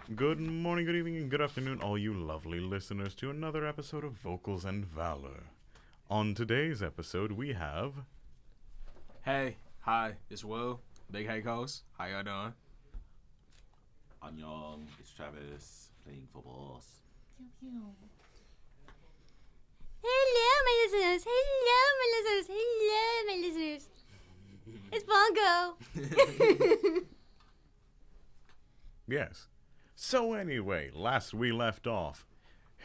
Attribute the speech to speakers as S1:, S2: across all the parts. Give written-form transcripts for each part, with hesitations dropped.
S1: Good morning, good evening, and good afternoon, all you lovely listeners, to another episode of Vocals and Valor. On today's episode, we have...
S2: Hey, hi, it's Will, Big Heikos. How y'all doing?
S3: Annyeong, it's Travis, playing for boss.
S4: Hello, my listeners. Hello, my listeners. It's Bongo.
S1: Yes. So anyway, last we left off,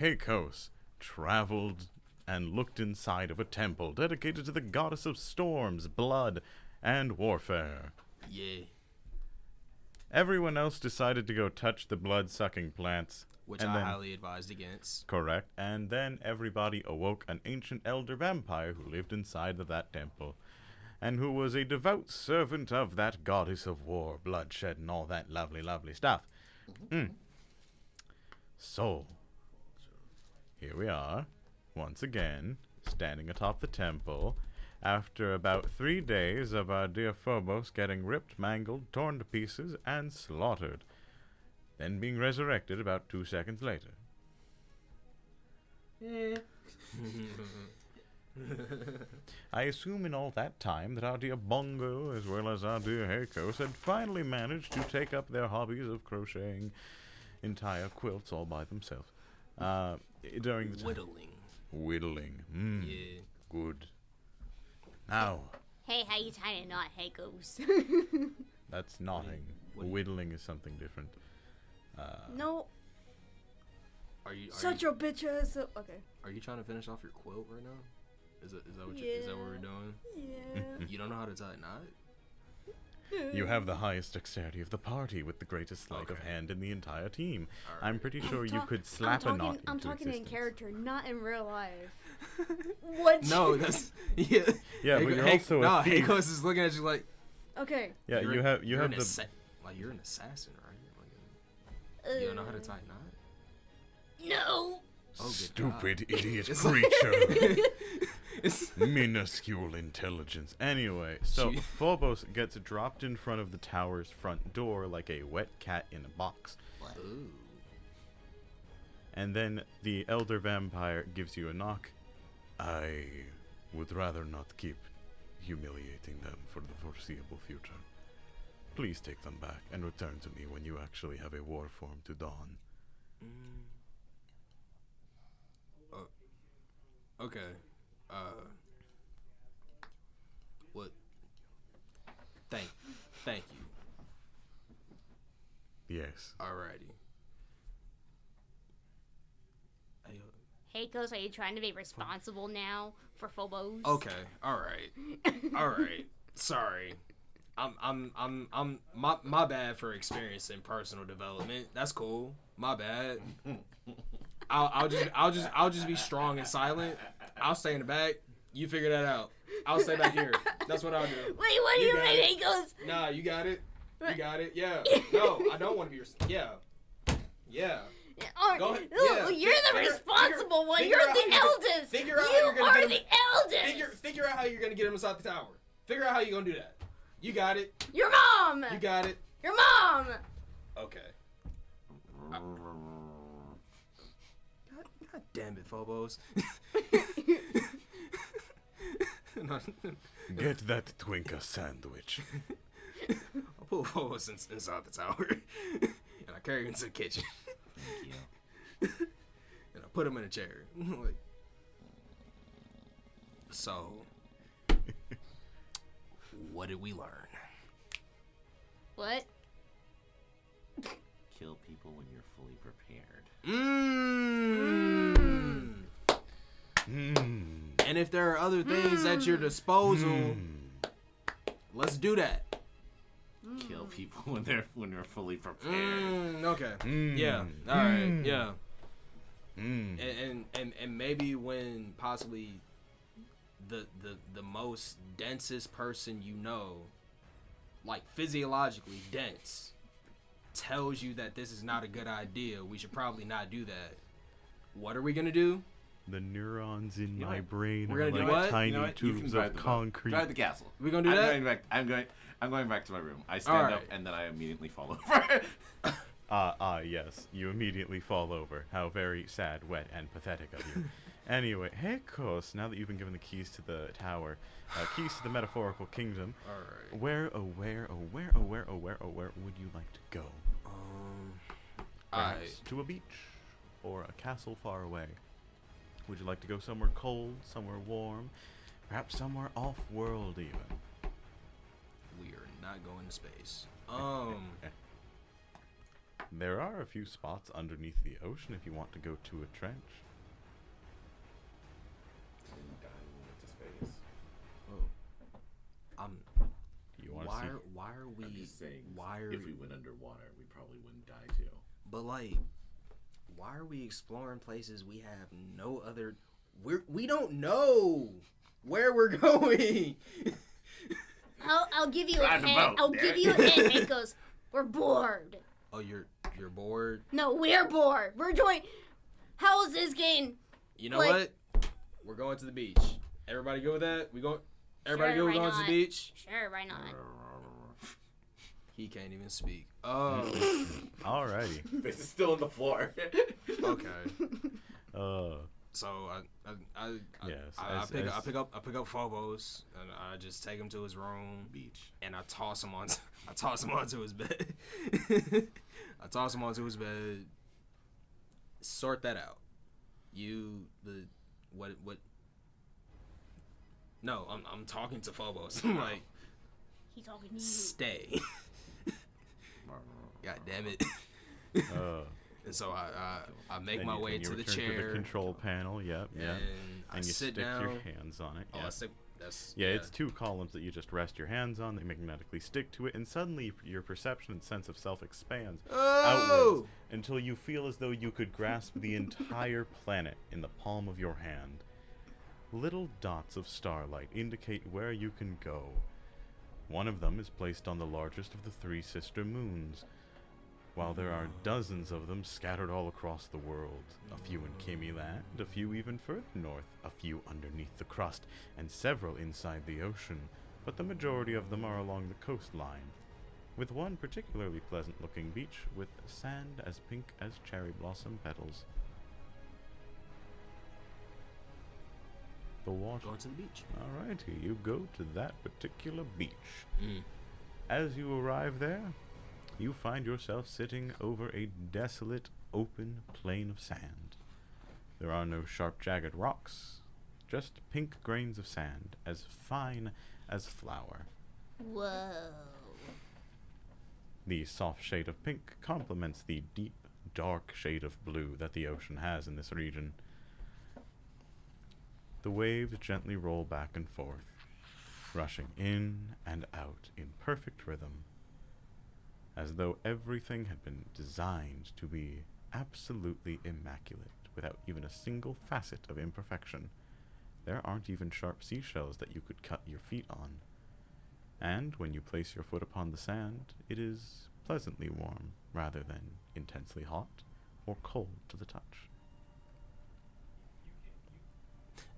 S1: Heikos traveled and looked inside of a temple dedicated to the goddess of storms, blood, and warfare.
S2: Yeah.
S1: Everyone else decided to go touch the blood-sucking plants.
S2: Which
S1: and
S2: I
S1: then-
S2: highly advised against.
S1: Correct. And then everybody awoke an ancient elder vampire who lived inside of that temple, and who was a devout servant of that goddess of war, bloodshed, and all that lovely, lovely stuff. So, here we are, once again, standing atop the temple, after about 3 days of our dear Phobos getting ripped, mangled, torn to pieces, and slaughtered, then being resurrected about 2 seconds later. I assume in all that time that our dear Bongo, as well as our dear Heikos, had finally managed to take up their hobbies of crocheting entire quilts all by themselves. During the time. Whittling.
S2: Yeah.
S1: Good. Now,
S4: Hey, how you tying a knot? Hey, goes.
S1: that's knotting.
S2: What do you-
S1: Whittling is something different.
S4: No,
S2: Are you
S4: your bitch ass up. Okay.
S2: are you trying to finish off your quilt right now? Is that what we're doing?
S4: Yeah.
S2: You don't know how to tie a knot?
S1: You have the highest dexterity of the party with the greatest sleight of
S2: Okay.
S1: hand in the entire team.
S2: Alright.
S1: I'm pretty sure you could slap a knot into
S4: I'm talking in
S1: existence.
S4: character, not in real life. What?
S2: No, that's yeah.
S1: Yeah, but you're also a thief.
S2: Heikos is looking at you like
S4: Okay.
S1: Yeah, you have
S2: you're
S1: the
S2: you're an assassin, right? Like, you don't know how to tie a knot?
S4: No.
S2: Oh, good
S1: stupid
S2: God.
S1: idiot
S2: It's
S1: creature.
S2: It's
S1: Minuscule intelligence. Anyway, so
S2: Gee.
S1: Phobos gets dropped in front of the tower's front door like a wet cat in a box.
S2: Ooh.
S1: And then the elder vampire gives you a knock. I would rather not keep humiliating them for the foreseeable future. Please take them back and return to me when you actually have a war form to don.
S2: Okay. What? Thank you.
S1: Yes.
S2: Alrighty.
S4: Hey, goes. Are you trying to be responsible now for Phobos?
S2: Okay. Alright. Sorry. I'm my bad for experiencing personal development. That's cool. My bad. I'll just be strong and silent. I'll stay in the back. You figure that out. I'll stay back here. That's what I'll do.
S4: Wait, what do
S2: You
S4: you
S2: got
S4: mean?
S2: it.
S4: He goes.
S2: Nah, you got it. You got it. Yeah. No, I don't want to be. Yeah.
S4: Oh,
S2: Go ahead.
S4: no,
S2: Yeah.
S4: you're the responsible one.
S2: figure
S4: You're
S2: out
S4: the
S2: how you can-
S4: eldest.
S2: figure out how
S4: you
S2: you're gonna
S4: are
S2: get
S4: the
S2: him-
S4: eldest.
S2: Figure out how you're gonna get him inside the tower. Figure out how you're gonna do that. You got it.
S4: Your mom.
S2: You got it.
S4: Your mom.
S2: Okay. God damn it, Phobos. No,
S1: Get that Twinka sandwich.
S2: I'll pull Phobos inside the tower, and I carry him into the kitchen,
S3: Thank you.
S2: and I put him in a chair. Like, so, what did we learn?
S4: What?
S3: Kill people when you're fully prepared.
S2: And if there are other things at your disposal, let's do that.
S3: Kill people when they're fully prepared.
S2: Okay. Yeah. All right. Yeah. And maybe when possibly the most densest person you know, like physiologically dense, tells you that this is not a good idea, we should probably not do that. What are we gonna do?
S1: The neurons in
S3: You know
S1: my
S3: what?
S1: brain
S2: We're
S1: are
S2: gonna
S1: like
S2: do what?
S1: tiny
S3: You know what? You can
S1: tubes
S3: drive
S1: of
S3: the boat.
S1: concrete.
S3: Drive the castle.
S2: We gonna do that?
S3: I'm going back to my room. I stand
S2: Alright.
S3: up and then I immediately fall over.
S1: Yes. You immediately fall over. How very sad, wet, and pathetic of you. Anyway, Hekos, now that you've been given the keys to the tower, keys to the metaphorical kingdom,
S2: Alright.
S1: where would you like to go? Perhaps to a beach or a castle far away. Would you like to go somewhere cold, somewhere warm, perhaps somewhere off-world even?
S2: We are not going to space.
S1: There are a few spots underneath the ocean if you want to go to a trench. You want to see?
S2: Why are we?
S3: I'm just saying,
S2: Why are
S3: if we went underwater, we probably wouldn't die too.
S2: But like, why are we exploring places we have no other? We don't know where we're going.
S4: I'll give you a
S3: Ride the
S4: hint.
S3: boat,
S4: I'll
S3: damn
S4: give
S3: it.
S4: you a hint. It goes, we're bored.
S2: Oh, you're bored.
S4: No, we're bored. We're doing. How is this game?
S2: You know
S4: Like-
S2: what? We're going to the beach. Everybody go with that? Everybody
S4: Sure,
S2: go.
S4: why
S2: We're going to
S4: not?
S2: the beach.
S4: Sure, why not?
S2: He can't even speak. Oh,
S1: Alrighty.
S3: This is still on the floor.
S2: okay. So I
S1: Yes.
S2: pick up Phobos and I just take him to his room
S3: Beach.
S2: and I toss him onto his bed. I toss him onto his bed. Sort that out. What? No, I'm talking to Phobos. I'm like,
S4: He's talking to you.
S2: stay. God damn it. And so I make my way to the chair.
S1: To the control panel. Yep.
S2: And I
S1: And you
S2: sit
S1: stick
S2: down.
S1: your hands on it.
S2: Oh,
S1: Yeah.
S2: I stick. That's
S1: It's two columns that you just rest your hands on. They magnetically stick to it, and suddenly your perception and sense of self expands outwards until you feel as though you could grasp the entire planet in the palm of your hand. Little dots of starlight indicate where you can go. One of them is placed on the largest of the three sister moons, while there are dozens of them scattered all across the world. A few in Kimi Land, a few even further north, a few underneath the crust, and several inside the ocean, but the majority of them are along the coastline, with one particularly pleasant-looking beach with sand as pink as cherry blossom petals. The water.
S2: Going to the beach.
S1: Alrighty, you go to that particular beach.
S2: Mm.
S1: As you arrive there, you find yourself sitting over a desolate, open plain of sand. There are no sharp, jagged rocks, just pink grains of sand, as fine as flour.
S4: Whoa.
S1: The soft shade of pink complements the deep, dark shade of blue that the ocean has in this region. The waves gently roll back and forth, rushing in and out in perfect rhythm, as though everything had been designed to be absolutely immaculate, without even a single facet of imperfection. There aren't even sharp seashells that you could cut your feet on. And when you place your foot upon the sand, it is pleasantly warm, rather than intensely hot or cold to the touch.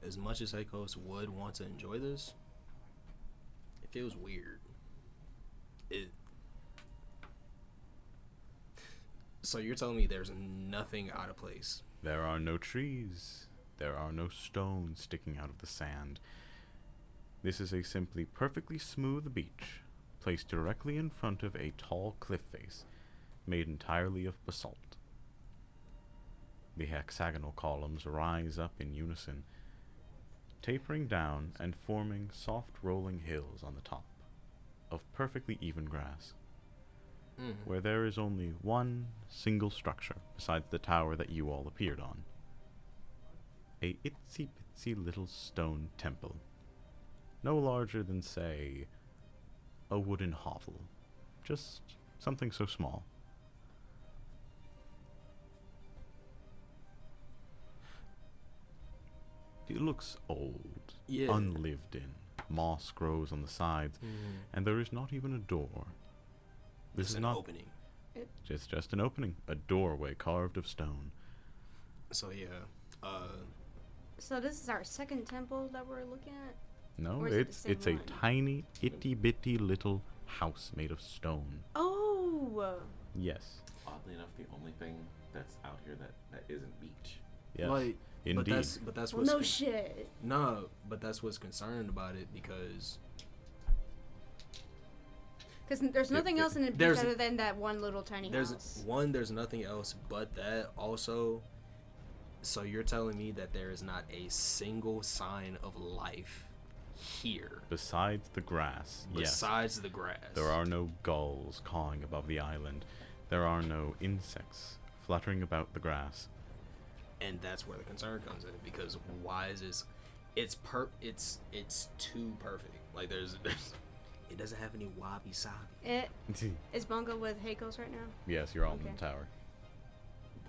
S2: As much as Heikos would want to enjoy this, it feels weird. So you're telling me there's nothing out of place?
S1: There are no trees. There are no stones sticking out of the sand. This is a simply perfectly smooth beach, placed directly in front of a tall cliff face, made entirely of basalt. The hexagonal columns rise up in unison, tapering down and forming soft rolling hills on the top, of perfectly even grass, where there is only one single structure besides the tower that you all appeared on. A itsy-bitsy little stone temple, no larger than, say, a wooden hovel. Just something so small. It looks old,
S2: Yeah.
S1: unlived in. Moss grows on the sides, and there is not even a door. This
S2: It's
S1: is
S2: an
S1: not
S2: opening.
S1: just an opening, a doorway carved of stone.
S2: So yeah.
S4: So this is our second temple that we're looking at?
S1: No,
S4: Or is it the
S1: it's
S4: same
S1: a
S4: one?
S1: tiny, itty bitty little house made of stone.
S4: Oh!
S1: Yes.
S3: Oddly enough, the only thing that's out here that isn't beach.
S1: Yes.
S2: Like,
S1: Indeed.
S2: But that's
S4: Well,
S2: what's
S4: no shit.
S2: No, but that's what's concerning about it because
S4: There's nothing else in the beach
S2: there's-
S4: other than that one little tiny
S2: there's
S4: house.
S2: there's nothing else but that. Also, so you're telling me that there is not a single sign of life here
S1: Besides the grass, yes.
S2: besides the grass.
S1: There are no gulls cawing above the island. There are no insects fluttering about the grass.
S2: And that's where the concern comes in, because why is this? It's too perfect. Like there's it doesn't have any wabi sabi.
S4: Is Bungo with Heikos right now?
S1: Yes, you're all in
S4: Okay.
S1: the tower.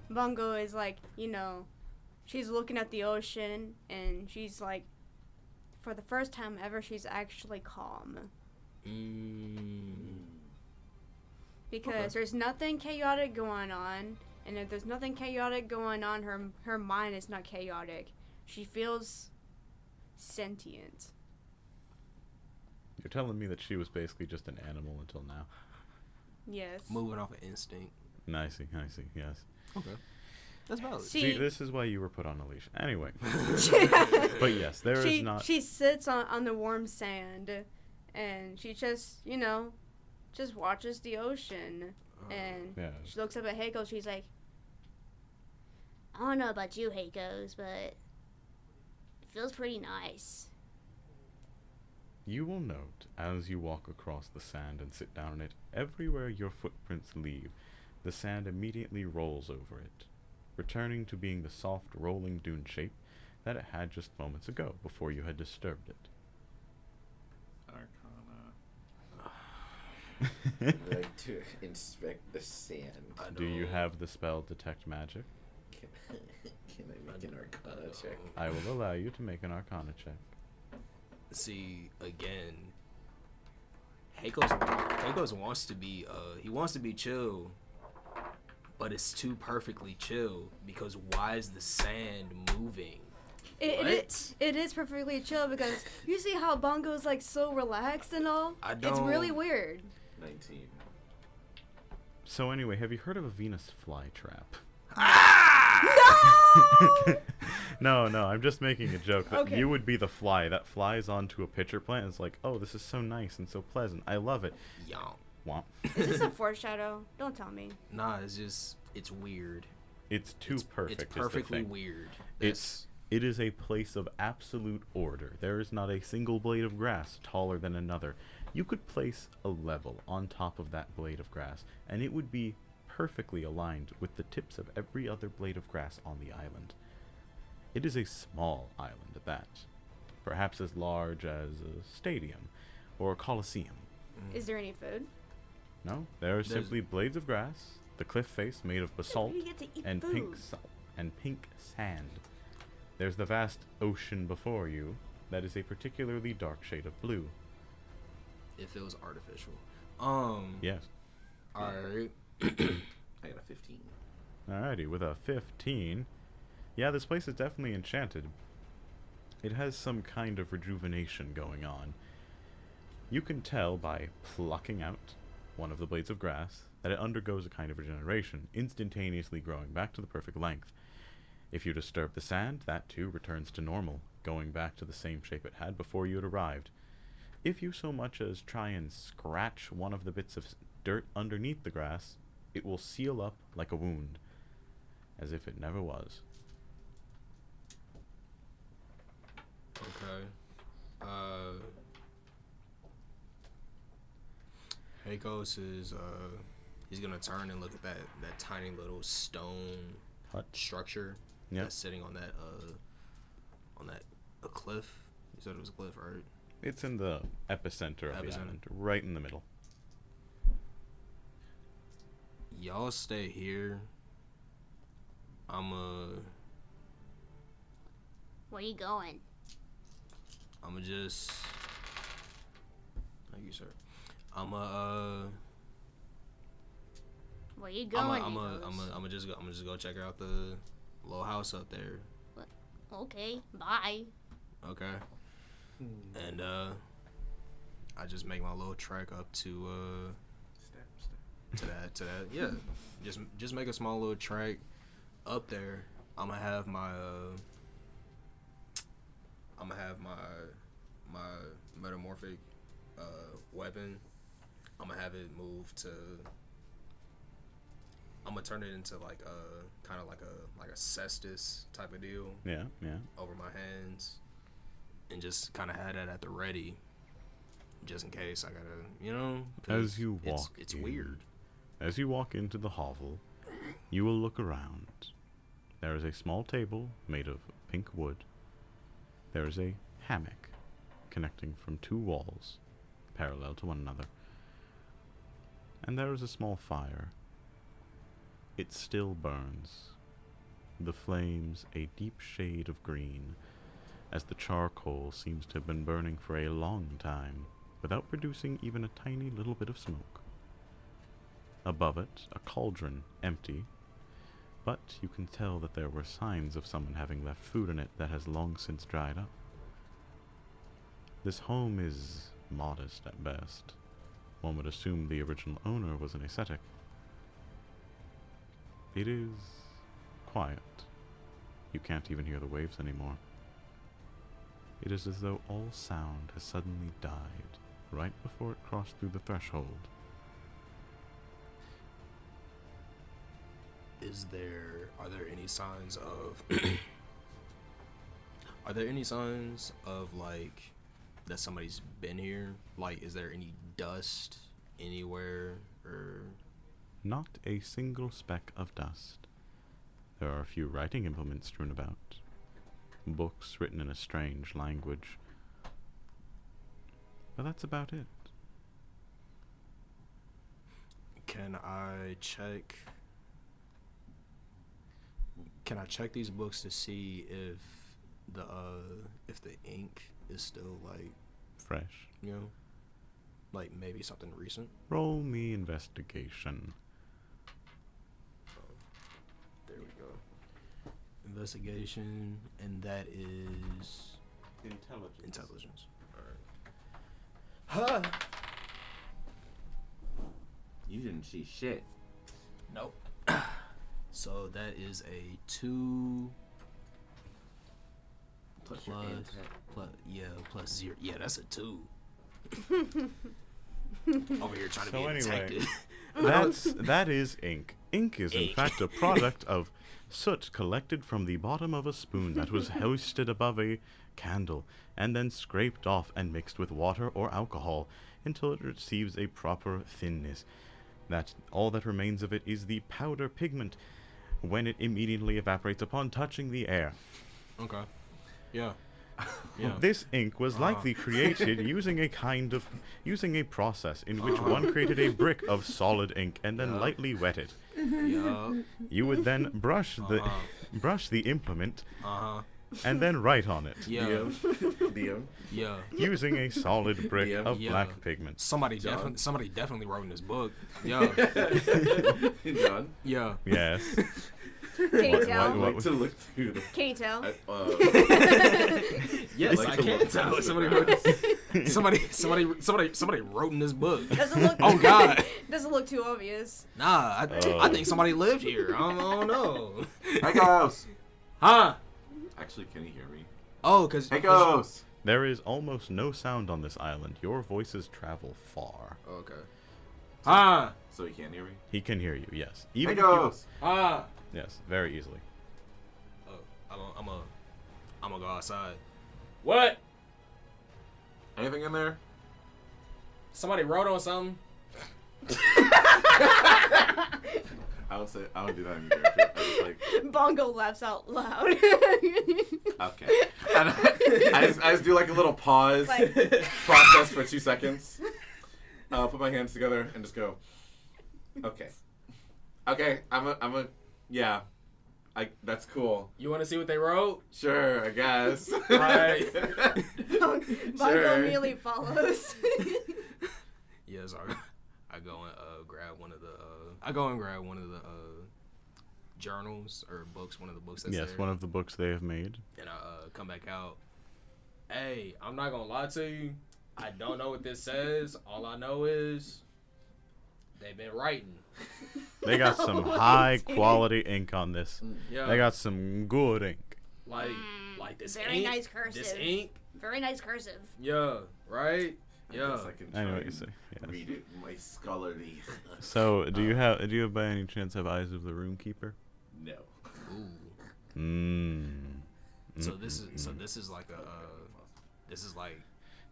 S4: Bungo is like, she's looking at the ocean and she's like, for the first time ever, she's actually calm. Because
S2: Okay.
S4: there's nothing chaotic going on. And if there's nothing chaotic going on, her mind is not chaotic. She feels sentient.
S1: You're telling me that she was basically just an animal until now.
S4: Yes.
S2: Moving off of instinct.
S1: I see, yes.
S2: Okay, that's valid.
S1: See, this is why you were put on a leash. Anyway. But yes, there is not...
S4: She sits on the warm sand, and she just, just watches the ocean. And
S1: Yeah.
S4: she looks up at Heiko. She's like, I don't know about you, Heikos, but it feels pretty nice.
S1: You will note, as you walk across the sand and sit down on it, everywhere your footprints leave, the sand immediately rolls over it, returning to being the soft, rolling dune shape that it had just moments ago, before you had disturbed it.
S3: I'd like to inspect the sand.
S1: Do you have the spell Detect Magic?
S3: Can I make an Arcana check?
S1: I will allow you to make an Arcana check.
S2: See, again, Heikos wants to be he wants to be chill, but it's too perfectly chill, because why is the sand moving?
S4: It is perfectly chill, because you see how Bungo's like so relaxed and all? It's really weird.
S3: 19.
S1: So anyway, have you heard of a Venus flytrap? No, I'm just making a joke that
S4: Okay.
S1: you would be the fly that flies onto a pitcher plant and is like, oh, this is so nice and so pleasant. I love it.
S2: Y'all.
S1: Womp.
S4: Is this a foreshadow? Don't tell me.
S2: Nah, it's weird.
S1: It's too perfect.
S2: It's
S1: is the
S2: perfectly
S1: thing.
S2: weird.
S1: It is a place of absolute order. There is not a single blade of grass taller than another. You could place a level on top of that blade of grass, and it would be perfectly aligned with the tips of every other blade of grass on the island. It is a small island at that, perhaps as large as a stadium or a coliseum.
S4: Is there any food?
S1: No, there are simply blades of grass, the cliff face made of basalt,
S4: You get to eat
S1: and
S4: food.
S1: pink sand. There's the vast ocean before you that is a particularly dark shade of blue.
S2: It feels artificial.
S1: Yes.
S2: Alright.
S3: I got a 15.
S1: Alrighty, with a 15. Yeah, this place is definitely enchanted. It has some kind of rejuvenation going on. You can tell by plucking out one of the blades of grass that it undergoes a kind of regeneration, instantaneously growing back to the perfect length. If you disturb the sand, that too returns to normal, going back to the same shape it had before you had arrived. If you so much as try and scratch one of the bits of dirt underneath the grass, it will seal up like a wound, as if it never was.
S2: Okay. Heikos is he's gonna turn and look at that tiny little stone
S1: Hut?
S2: structure
S1: Yep.
S2: that's sitting on that a cliff. You said it was a cliff, right?
S1: It's in the epicenter of the
S2: Epicenter.
S1: island, right in the middle.
S2: Y'all stay here.
S4: Where you going?
S2: I'ma just. Thank you, sir.
S4: Where you going?
S2: I'm just go check out the little house up there.
S4: Okay, bye.
S2: Okay. And I just make my little trek up to to that. Yeah, just make a small little track up there. I'm gonna have my metamorphic weapon. I'm gonna have it move to. I'm gonna turn it into like a kind of like a cestus type of deal.
S1: Yeah.
S2: Over my hands, and just kind of have that at the ready, just in case I gotta, 'cause
S1: As you walk,
S2: it's weird.
S1: As you walk into the hovel, you will look around. There is a small table made of pink wood. There is a hammock connecting from 2 walls, parallel to one another. And there is a small fire. It still burns, the flames a deep shade of green, as the charcoal seems to have been burning for a long time, without producing even a tiny little bit of smoke. Above it, a cauldron, empty, but you can tell that there were signs of someone having left food in it that has long since dried up. This home is modest at best. One would assume the original owner was an ascetic. It is quiet. You can't even hear the waves anymore. It is as though all sound has suddenly died right before it crossed through the threshold.
S2: Are there any signs of are there any signs of like that somebody's been here? Like, is there any dust anywhere or
S1: Not a single speck of dust. There are a few writing implements strewn about, books written in a strange language, but that's about it.
S2: Can I check these books to see if the ink is still like
S1: Fresh.
S2: Like maybe something recent?
S1: Roll me investigation.
S2: There we go. Investigation, and that is intelligence. All right.
S3: You didn't see shit.
S2: Nope. So that is a 2
S3: Plus
S2: plus 0. Yeah, that's a 2. Over here trying to
S1: So
S2: be a
S1: anyway,
S2: detective.
S1: that is ink. Ink is in fact a product of soot collected from the bottom of a spoon that was hoisted above a candle and then scraped off and mixed with water or alcohol until it receives a proper thinness. That all that remains of it is the powder pigment when it immediately evaporates upon touching the air.
S2: Okay. Yeah. Yeah.
S1: This ink was likely created using a process in which one created a brick of solid ink and then lightly wet it.
S2: Yeah.
S1: You would then brush the implement and then write on it
S2: Yeah.
S3: DM.
S2: Yeah.
S1: using a solid brick
S3: Yeah.
S1: of
S2: Yeah.
S1: black pigment.
S2: Somebody definitely wrote in this book. Yeah.
S3: John.
S2: Yeah.
S1: Yes.
S4: Can you tell?
S3: I like to look through the.
S4: Can you tell?
S2: Yes,
S3: Like
S2: I
S3: to
S2: can
S3: look
S2: tell.
S3: past
S2: Somebody
S3: it.
S2: wrote. Somebody wrote in this book.
S4: Doesn't look.
S2: Oh God.
S4: Doesn't look too obvious.
S2: Nah, I think somebody lived here. I don't know.
S3: Hey, Ghost.
S2: Huh?
S3: Actually, can you hear me?
S2: Oh, cause.
S3: Hey, Ghost.
S1: There is almost no sound on this island. Your voices travel far.
S2: Okay. Huh?
S3: So he can't hear me?
S1: He can hear you, yes.
S3: Hey,
S1: Even if
S3: Ghost.
S2: Huh?
S1: yes, very easily.
S2: Oh, I'm gonna go outside. What?
S3: Anything in there?
S2: Somebody wrote on something.
S3: I would do that in character. I was like,
S4: Bongo laughs out loud.
S3: okay. And I just do like a little pause,
S4: Like-
S3: process for 2 seconds. Put my hands together and just go. Okay. Okay. Yeah. That's cool.
S2: You want to see what they wrote?
S3: Sure, I guess.
S2: Right.
S4: Bongo
S3: Sure.
S4: immediately follows.
S2: Yes, I go and grab one of the journals or books, one of the books that's
S1: Yes,
S2: there,
S1: one of the books they have made.
S2: and I come back out. Hey, I'm not gonna lie to you. I don't know what this says. All I know is they've been writing.
S1: They got some high quality ink on this.
S2: Yeah.
S1: They got some good ink.
S2: Like this
S4: Very
S2: ink.
S4: nice cursive.
S2: This ink.
S4: Very nice cursive.
S2: Yeah. Right.
S3: I
S2: Yeah.
S3: guess I can
S1: I know
S3: try
S1: what you
S3: and
S1: say. Yes.
S3: read it my scholarly.
S1: So, do you have by any chance have Eyes of the Runekeeper?
S3: No.
S2: Ooh.
S1: Mmm.
S2: So this is like a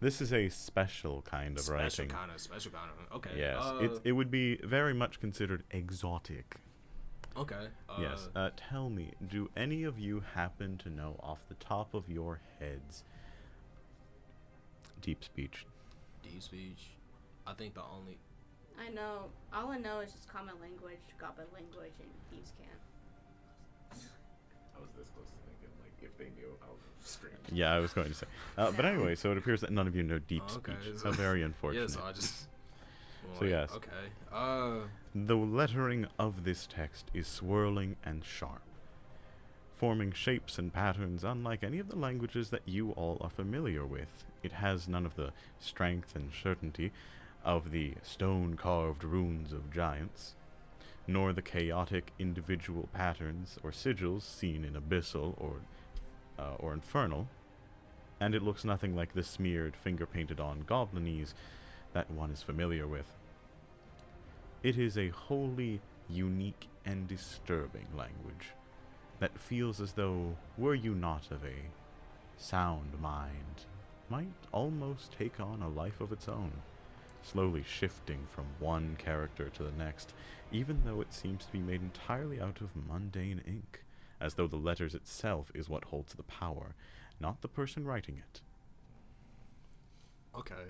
S1: This is a special kind of
S2: special
S1: writing.
S2: kind of. Okay.
S1: Yes, it would be very much considered exotic.
S2: Okay.
S1: Yes. Tell me, do any of you happen to know off the top of your heads deep speech?
S2: Deep speech. I think the only.
S4: I know. All I know is just common language, goblin language, and thieves' can't.
S3: I was this close to thinking, like, if they knew, I would have screamed.
S1: Yeah, I was going to say. But anyway, so it appears that none of you know deep
S2: Okay,
S1: speech.
S2: so-
S1: How very unfortunate.
S2: Yeah. So I just.
S1: So yes.
S2: Okay.
S1: The lettering of this text is swirling and sharp, forming shapes and patterns unlike any of the languages that you all are familiar with. It has none of the strength and certainty of the stone-carved runes of giants, nor the chaotic individual patterns or sigils seen in abyssal or infernal, and it looks nothing like the smeared, finger-painted-on goblinese that one is familiar with. It is a wholly unique and disturbing language that feels as though, were you not of a sound mind, might almost take on a life of its own, slowly shifting from one character to the next, even though it seems to be made entirely out of mundane ink, as though the letters itself is what holds the power, not the person writing it.
S2: Okay.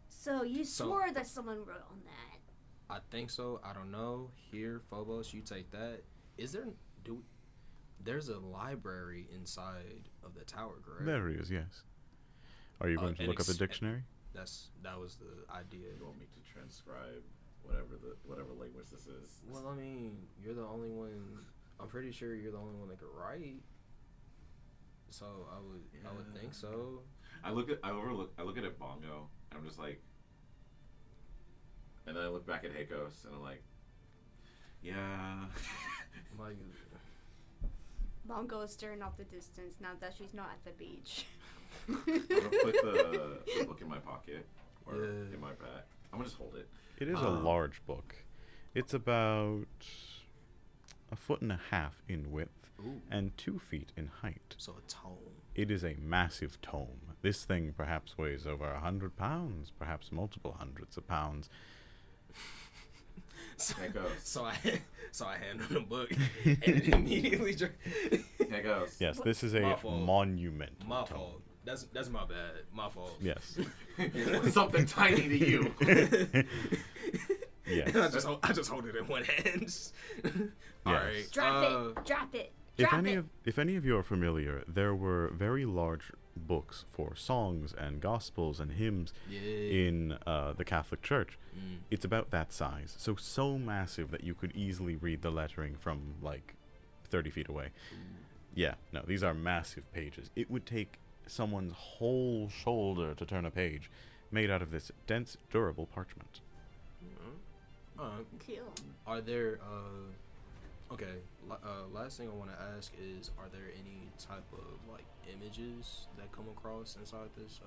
S4: So you
S2: So-
S4: swore that someone wrote on that.
S2: I think so. I don't know. Here, Phobos, you take that. Is there? There's a library inside of the tower, correct?
S1: There he is, yes. Are you going to
S2: and
S1: look up a dictionary?
S2: That was the idea.
S3: You want me to transcribe whatever language this is?
S2: Well, I mean, you're the only one. I'm pretty sure you're the only one that could write. So I would think so.
S3: I look at it Bongo, and I'm just like, and then I look back at Heikos, and I'm like, yeah.
S2: Like,
S4: Bongo is staring off the distance now that she's not at the beach.
S3: I'm gonna put the book in my pocket or
S2: Yeah.
S3: in my bag. I'm gonna just hold it.
S1: It is a large book. It's about 1.5 feet in width
S2: ooh,
S1: and 2 feet in height.
S2: so a tome.
S1: It is a massive tome. This thing perhaps weighs over 100 pounds, perhaps multiple hundreds of pounds.
S2: So I hand him the book, and it immediately.
S3: Heikos.
S1: Yes, this is
S2: My
S1: a
S2: fault.
S1: monument.
S2: My
S1: tome.
S2: fault. That's my bad. My fault.
S1: Yes.
S3: Something tiny to you.
S1: Yes.
S2: I just hold it in one hand. All
S1: Yes.
S2: right.
S4: Drop it.
S1: If any of you are familiar, there were very large books for songs and gospels and hymns
S2: Yeah.
S1: in the Catholic Church.
S2: Mm.
S1: It's about that size, so massive that you could easily read the lettering from like 30 feet away. Yeah, no, these are massive pages. It would take someone's whole shoulder to turn a page, made out of this dense, durable parchment.
S4: Cool.
S2: Are there okay, last thing I want to ask is, are there any type of like images that come across inside this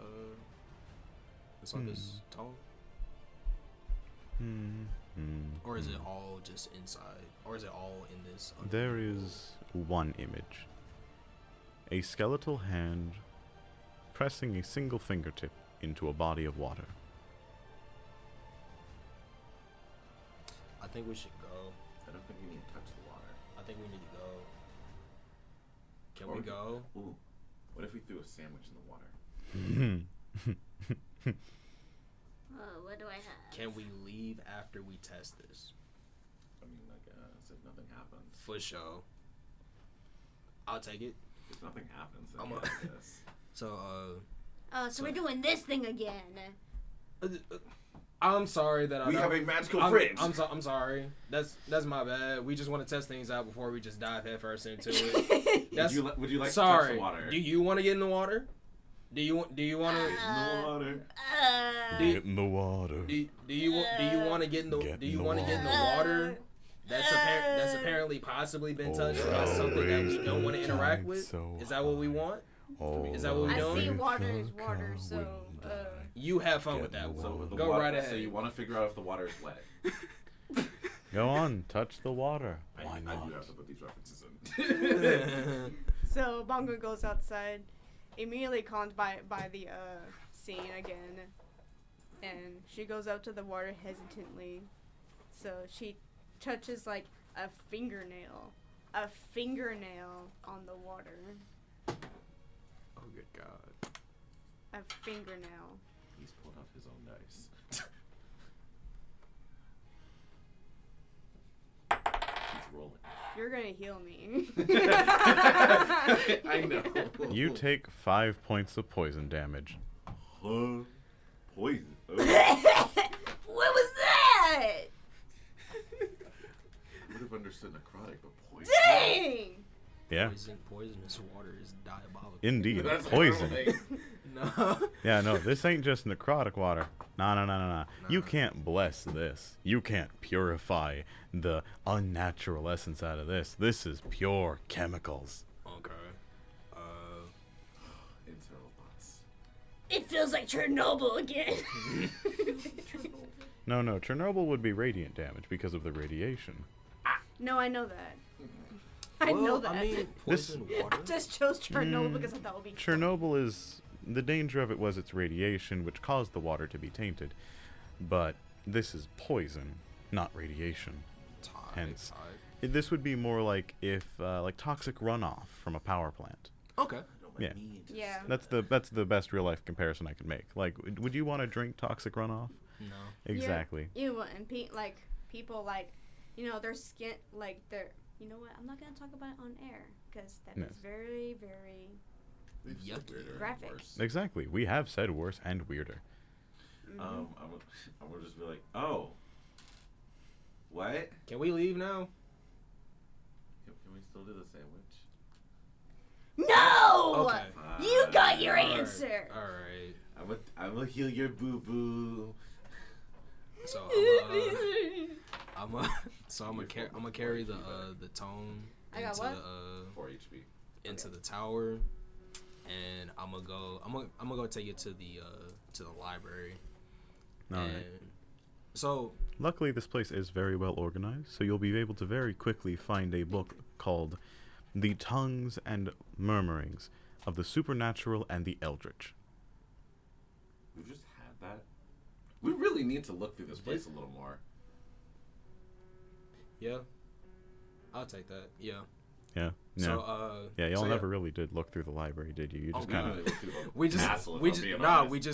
S2: this tome, or is it all just inside, or is it all in this?
S1: There is one image. A skeletal hand pressing a single fingertip into a body of water.
S2: I think we should go.
S3: I don't think you need to touch the water.
S2: I think we need to go. Can
S3: Or
S2: we
S3: we-
S2: go?
S3: Ooh, what if we threw a sandwich in the water?
S4: What do I have?
S2: Can we leave after we test this?
S3: I mean, I guess if nothing happens.
S2: For sure. I'll take it.
S3: If nothing happens, then
S2: I'm
S3: yeah,
S2: a-
S3: I guess.
S2: So
S4: So we're doing this thing again.
S2: I'm sorry that
S3: We
S2: I
S3: have
S2: don't-
S3: a magical
S2: I'm,
S3: fridge.
S2: I'm sorry. That's my bad. We just want to test things out before we just dive headfirst into it. That's
S3: Would you like to touch
S2: sorry.
S3: the water?
S2: Do you want to get in the water? Do you want to?
S3: In the water.
S1: Get in the water.
S2: Do you want to get in the?
S1: Get
S2: Do you
S1: in the
S2: want to get in the water? That's apparently possibly been touched by something that we don't want to interact with. Is that what we want? Is that what we
S4: I
S2: doing?
S4: see water is water, so
S2: You have fun with that
S3: So
S2: one.
S3: the
S2: Go
S3: water,
S2: right ahead.
S3: So you want to figure out if the water is wet.
S1: Go on, touch the water. Why
S3: I
S1: not?
S3: do have to put these references in.
S4: So Bongo goes outside, immediately calmed by the scene again, and she goes out to the water hesitantly. So she touches like a fingernail on the water.
S2: Oh good God.
S4: A fingernail.
S3: He's pulled out his own dice. He's rolling.
S4: You're gonna heal me.
S3: I know.
S1: You take 5 points of poison damage.
S3: Huh? Poison.
S4: What was that?
S3: I would have understood necrotic, but poison.
S4: Dang!
S1: Yeah,
S2: Poisonous water is diabolical.
S1: indeed.
S3: That's a
S1: Poison.
S3: horrible thing.
S2: No.
S1: Yeah, no, this ain't just necrotic water. No. You can't bless this. You can't purify the unnatural essence out of this. This is pure chemicals.
S2: Okay.
S3: Internal bots.
S4: It feels like Chernobyl again.
S1: No, Chernobyl would be radiant damage because of the radiation.
S4: No, I know that. I know that.
S2: I mean, poison
S4: I
S2: water.
S4: just chose Chernobyl because I thought it would be fun.
S1: Chernobyl is... The danger of it was its radiation, which caused the water to be tainted. But this is poison, not radiation. Hence, this would be more like if, like toxic runoff from a power plant.
S2: Okay.
S1: Yeah.
S4: Yeah.
S1: That's the best real life comparison I could make. Like, would you want to drink toxic runoff?
S2: No.
S1: Exactly.
S4: You wouldn't. People like, their skin, like their. You know what? I'm not gonna talk about it on air because that
S1: Yes.
S4: is very, very
S2: Yucky.
S4: graphic.
S1: Exactly. We have said worse and weirder.
S3: I'm gonna just be like, oh, what?
S2: Can we leave now?
S3: Can we still do the sandwich?
S4: No!
S2: Okay.
S4: You got your
S2: All right.
S4: answer.
S2: All right.
S3: I'm gonna heal your boo boo.
S2: So I'm gonna carry the tome
S4: I got
S2: into
S4: what?
S3: 4 HP.
S2: into the tower, and I'm gonna go take it to the library.
S1: All right.
S2: And so
S1: Luckily, this place is very well organized, so you'll be able to very quickly find a book called The Tongues and Murmurings of the Supernatural and the Eldritch.
S3: We've just had that. We really need to look through this place a little more.
S2: yeah, I'll take that. Yeah.
S1: Yeah. No.
S2: So
S1: yeah, y'all
S2: so
S1: never really did look through the library, did you? You just kind of...
S2: we just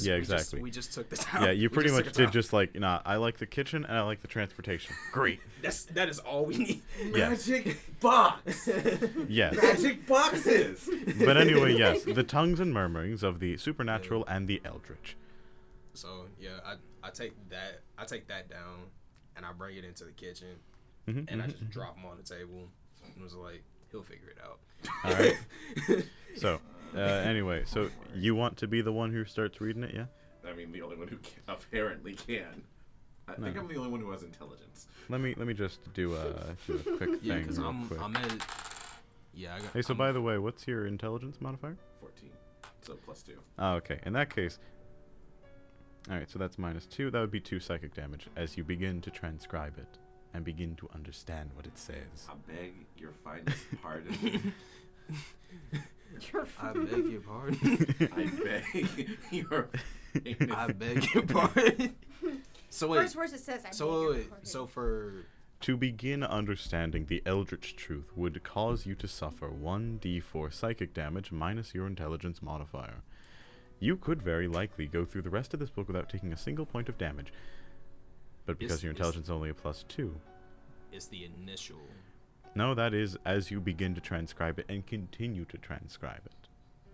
S1: Yeah, exactly.
S2: we just took the tower.
S1: Yeah, you
S2: We
S1: pretty
S2: just
S1: much
S2: took a
S1: did
S2: tower.
S1: just like, I like the kitchen and I like the transportation. Great.
S2: That is all we need.
S1: Yes.
S3: Magic box.
S1: Yes.
S3: Magic boxes.
S1: But anyway, yes. The Tongues and Murmurings of the Supernatural and the Eldritch.
S2: So yeah, I take that down, and I bring it into the kitchen,
S1: Mhm,
S2: and I
S1: mhm,
S2: just
S1: mhm.
S2: drop him on the table, and was like, he'll figure it out.
S1: All right. So, anyway, so you want to be the one who starts reading it, yeah?
S3: I mean, the only one who apparently can. I think I'm the only one who has intelligence.
S1: Let me just do a quick
S2: Yeah,
S1: thing
S2: because
S1: real quick.
S2: I'm at. Yeah, I got.
S1: Hey, so by the way, what's your intelligence modifier?
S3: 14. So +2.
S1: Oh, okay. In that case, all right. So that's -2. That would be 2 psychic damage as you begin to transcribe it and begin to understand what it says.
S3: I beg your finest pardon.
S2: I beg your pardon.
S3: I beg your
S2: I beg your pardon. So wait.
S4: First words it says.
S2: So for
S1: To begin understanding the Eldritch truth would cause you to suffer 1d4 psychic damage minus your intelligence modifier. You could very likely go through the rest of this book without taking a single point of damage, but because your intelligence is only a +2.
S2: it's the initial.
S1: No, that is as you begin to transcribe it and continue to transcribe it.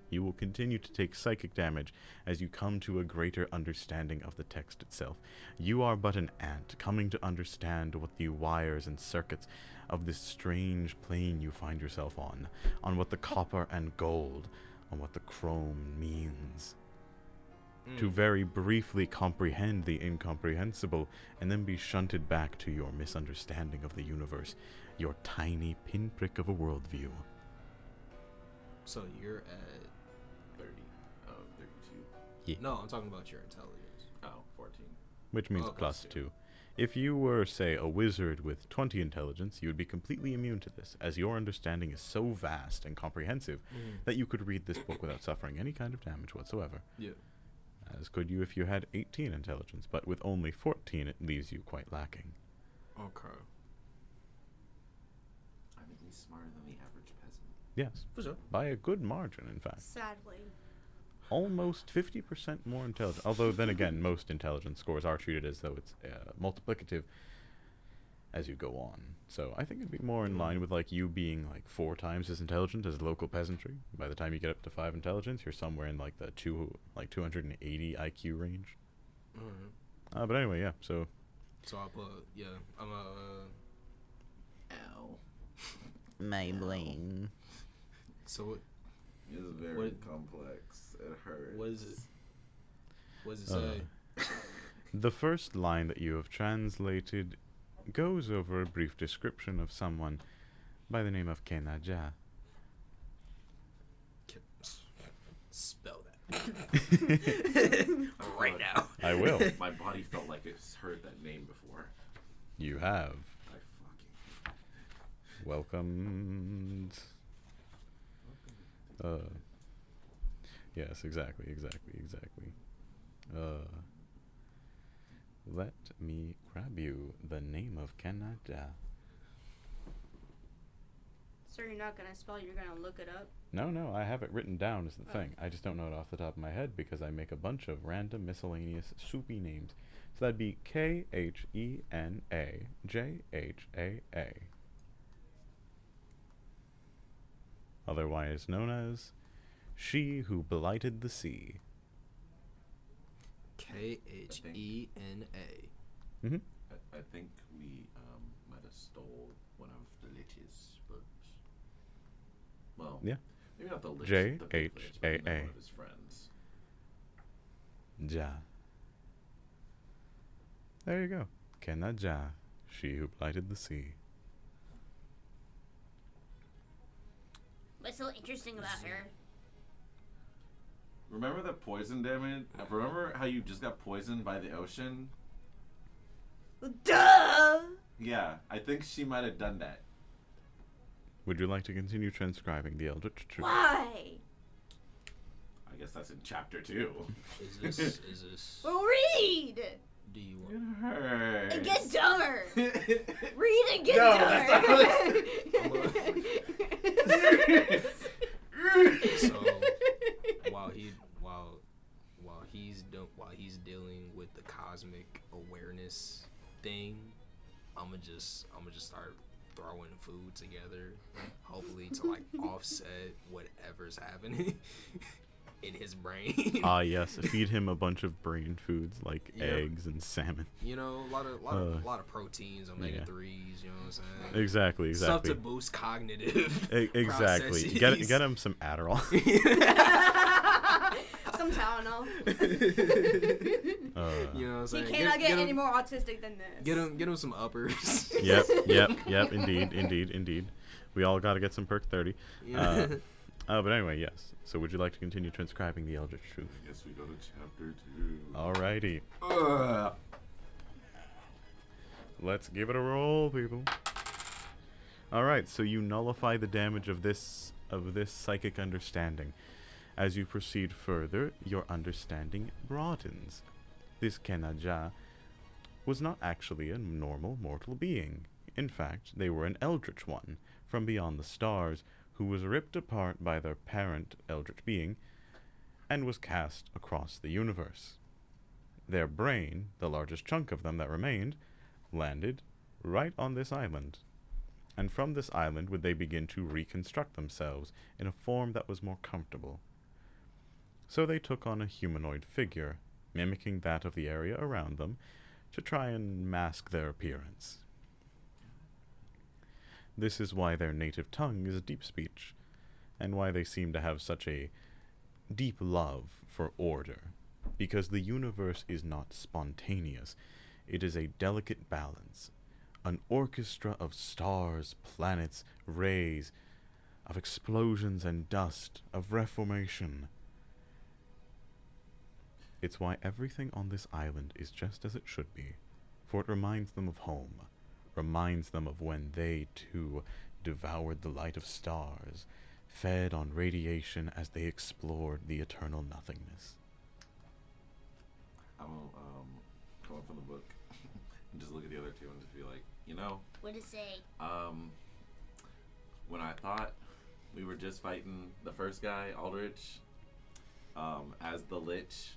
S1: You will continue to take psychic damage as you come to a greater understanding of the text itself. You are but an ant coming to understand what the wires and circuits of this strange plane you find yourself on what the copper and gold, on what the chrome means. to very briefly comprehend the incomprehensible, and then be shunted back to your misunderstanding of the universe, your tiny pinprick of a worldview.
S2: So you're at
S3: 30. Oh, 32.
S1: Yeah.
S2: no. I'm talking about your intelligence.
S3: Oh, 14.
S1: Which means
S2: Oh,
S1: plus
S2: plus
S1: 2. If you were, say, a wizard with 20 intelligence, you would be completely immune to this, as your understanding is so vast and comprehensive that you could read this book without suffering any kind of damage whatsoever.
S2: Yeah.
S1: As could you if you had 18 intelligence, but with only 14 it leaves you quite lacking.
S2: Okay.
S3: I'm at least smarter than the average peasant.
S1: Yes,
S2: For sure.
S1: by a good margin, in fact.
S4: Sadly.
S1: Almost 50% more intelligent. Although, then again, most intelligence scores are treated as though it's multiplicative as you go on. So I think it'd be more in line with like you being like 4 times as intelligent as local peasantry. By the time you get up to 5 intelligence, you're somewhere in like the 280 IQ range.
S2: Alright.
S1: But anyway, yeah. So
S2: So I put I'm a
S3: Ow.
S1: my bling.
S2: so what
S3: It's very
S2: What-
S3: complex. It hurts.
S2: what is it? What does it say?
S1: The first line that you have translated goes over a brief description of someone by the name of Kenaja.
S2: Spell that right now.
S1: I will.
S3: My body felt like it's heard that name before.
S1: You have.
S3: I fucking.
S1: Welcomed. Yes, exactly. Let me grab you the name of Canada.
S4: So you're not gonna spell, you're gonna look it up?
S1: No, I have it written down as the
S4: Oh.
S1: thing. I just don't know it off the top of my head because I make a bunch of random miscellaneous soupy names. So that'd be Kenajahaa. Otherwise known as She Who Blighted the Sea.
S2: KHENA.
S1: Mm-hmm.
S3: I think we might have stole one of the Lich's books. Well,
S1: Yeah.
S3: maybe not the Lich.
S1: J
S3: the big
S1: H
S3: Lich, but
S1: A
S3: maybe
S1: A.
S3: one of his friends.
S1: Ja. There you go. Kenaja, She Who Blighted the Sea.
S4: What's so interesting about her?
S3: Remember the poison damage? Remember how you just got poisoned by the ocean?
S4: Duh!
S3: Yeah, I think she might have done that.
S1: Would you like to continue transcribing the Eldritch Truth?
S4: Why?
S3: I guess that's in chapter 2.
S2: Is this
S4: Well, read!
S2: do you
S3: It
S2: want
S3: hurts.
S4: It gets dumber! Read and get
S3: No,
S4: dumber!
S3: that's not
S2: so while he's dealing with the cosmic awareness thing, I'ma just start throwing food together, hopefully to like offset whatever's happening in his brain.
S1: Ah, yes. Feed him a bunch of brain foods like
S2: Yeah.
S1: eggs and salmon.
S2: You know, a lot of proteins, omega 3s. You know what I'm saying?
S1: Exactly.
S2: Stuff to boost cognitive.
S1: Exactly.
S2: processes.
S1: Get him some Adderall.
S4: Some Tylenol.
S2: You know what I'm
S4: He
S2: saying?
S4: cannot get
S2: him,
S4: any more autistic than this.
S2: Get him some uppers.
S1: Yep. Indeed. We all got to get some perk 30.
S2: Yeah.
S1: But anyway, yes. So would you like to continue transcribing the Eldritch Truth?
S3: I guess we go to chapter 2.
S1: Alrighty.
S3: Ugh.
S1: Let's give it a roll, people. Alright, so you nullify the damage of this psychic understanding. As you proceed further, your understanding broadens. This Kenaja was not actually a normal mortal being. In fact, they were an eldritch one, from beyond the stars, who was ripped apart by their parent eldritch being, and was cast across the universe. Their brain, the largest chunk of them that remained, landed right on this island. And from this island would they begin to reconstruct themselves in a form that was more comfortable. So they took on a humanoid figure, mimicking that of the area around them, to try and mask their appearance. This is why their native tongue is deep speech, and why they seem to have such a deep love for order. because the universe is not spontaneous. It is a delicate balance, an orchestra of stars, planets, rays, of explosions and dust, of reformation. It's why everything on this island is just as it should be, for it reminds them of home, reminds them of when they, too, devoured the light of stars, fed on radiation as they explored the eternal nothingness.
S3: I'm gonna come up from the book and just look at the other two and just be like, you know,
S5: What'd it say?
S3: when I thought we were just fighting the first guy, Aldrich, as the Lich,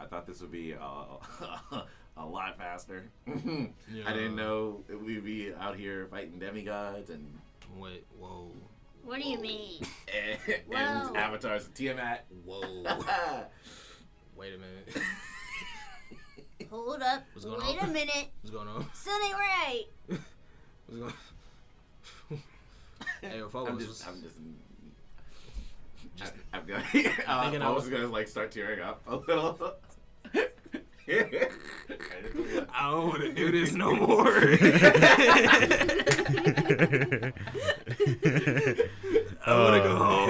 S3: I thought this would be a lot faster. I didn't know that we'd be out here fighting demigods and
S2: Wait, whoa.
S5: What do you mean?
S3: and
S5: Whoa.
S3: avatars of Tiamat.
S2: Whoa. Wait a minute.
S5: Hold up.
S2: What's going
S5: Wait
S2: on?
S5: a minute.
S2: What's going on?
S5: Still ain't right.
S2: What's going on? Hey, yo,
S3: I'm
S2: Phobos,
S3: I was gonna like start tearing up a little.
S2: I don't want to do this no more. I want to go home.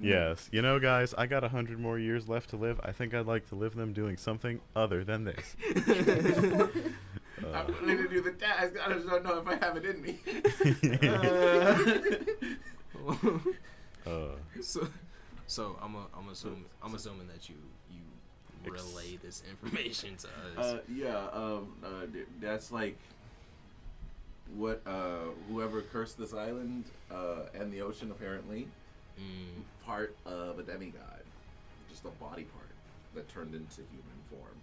S1: Yes. You know, guys, I got 100 more years left to live. I think I'd like to live them doing something other than this.
S3: I'm willing to do the task. I just don't know if I have it in me.
S2: So I'm assuming that you relay this information to us.
S3: That's like what whoever cursed this island and the ocean apparently part of a demigod, just a body part that turned into human form.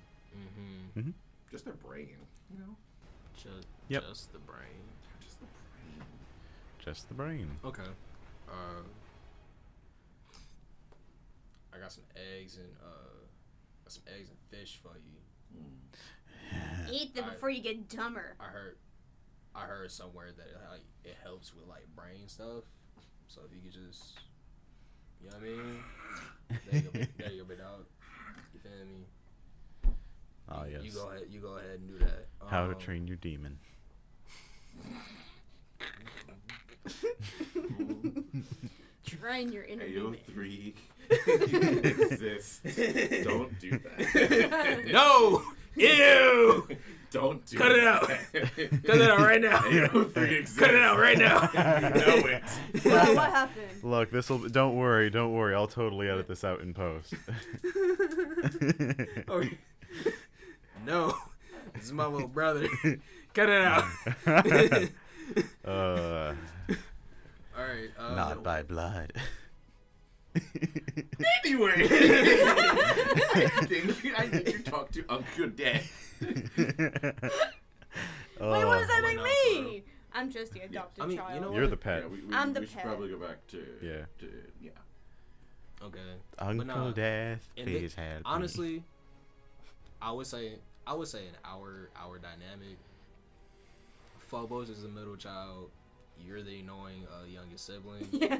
S1: Mm-hmm.
S3: Just their brain, you know.
S2: Just the brain.
S3: Just the brain.
S1: Just the brain.
S2: Okay. I got some eggs and fish for you.
S5: Eat them before you get dumber.
S2: I heard somewhere that it helps with like brain stuff. So if you could just, you know what I mean? There you go, big dog. You feel me?
S1: Ah, yes.
S2: You go ahead and do that.
S1: How to Train Your Demon.
S4: Train your inner demon.
S3: AO3 exists. Don't do that.
S2: No! Ew!
S3: Don't do
S2: Cut it out. Cut it out right now.
S3: AO3 exists.
S2: Cut it out right now.
S3: You know it.
S4: What happened?
S1: Look, this'll. Don't worry. I'll totally edit this out in post.
S2: Oh, no. This is my little brother. Cut it out. All right.
S1: Not by blood.
S3: Anyway, I think you talk to Uncle Dad.
S4: Wait, what does that make me? I'm just the adopted
S2: I mean,
S4: child.
S2: you know
S1: You're
S2: what?
S1: the pet.
S3: Yeah,
S4: I'm the
S3: we should
S4: pet.
S3: probably go back to
S1: Yeah.
S3: yeah.
S2: Okay.
S1: Uncle Death,
S2: and
S1: please help me.
S2: honestly, I would say in our dynamic, Phobos is the middle child. You're the annoying youngest sibling.
S4: Yeah.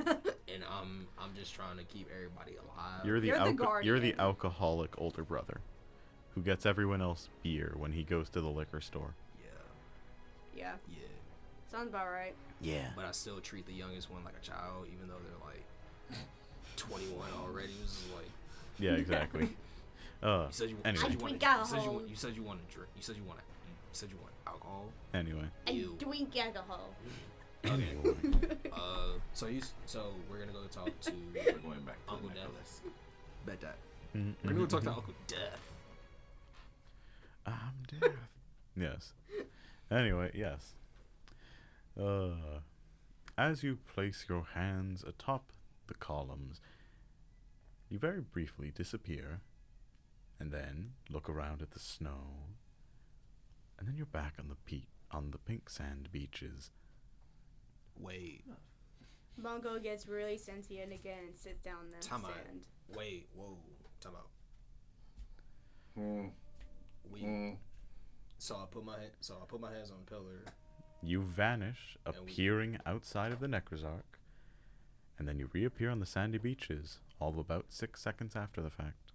S2: And I'm just trying to keep everybody alive.
S1: You're the
S4: You're the guardian.
S1: alcoholic older brother, who gets everyone else beer when he goes to the liquor store.
S4: Yeah.
S2: Yeah.
S4: Sounds about right.
S1: Yeah.
S2: But I still treat the youngest one like a child, even though they're like 21 already. This is like.
S1: Yeah, exactly.
S2: You said you,
S1: Anyway.
S2: you said you want to drink. You said you want alcohol.
S1: Anyway.
S2: Ew.
S5: I drink alcohol.
S1: Anyway.
S2: So we're gonna go talk to
S3: We're going back to
S2: Uncle
S3: the
S2: Death.
S3: necklace.
S2: Bet that. We're gonna go talk to Uncle Death.
S1: I'm death. Yes. Anyway, yes. As you place your hands atop the columns, you very briefly disappear, and then look around at the snow, and then you're back on the pink sand beaches.
S2: Wait.
S4: Mongo gets really sentient again and sits down in the
S2: Time out.
S4: sand.
S2: Wait. Whoa. Time out. So I put my hands on the pillar.
S1: You vanish,
S2: And we-
S1: appearing outside of the Necrozarch, and then you reappear on the sandy beaches, all of about 6 seconds after the fact.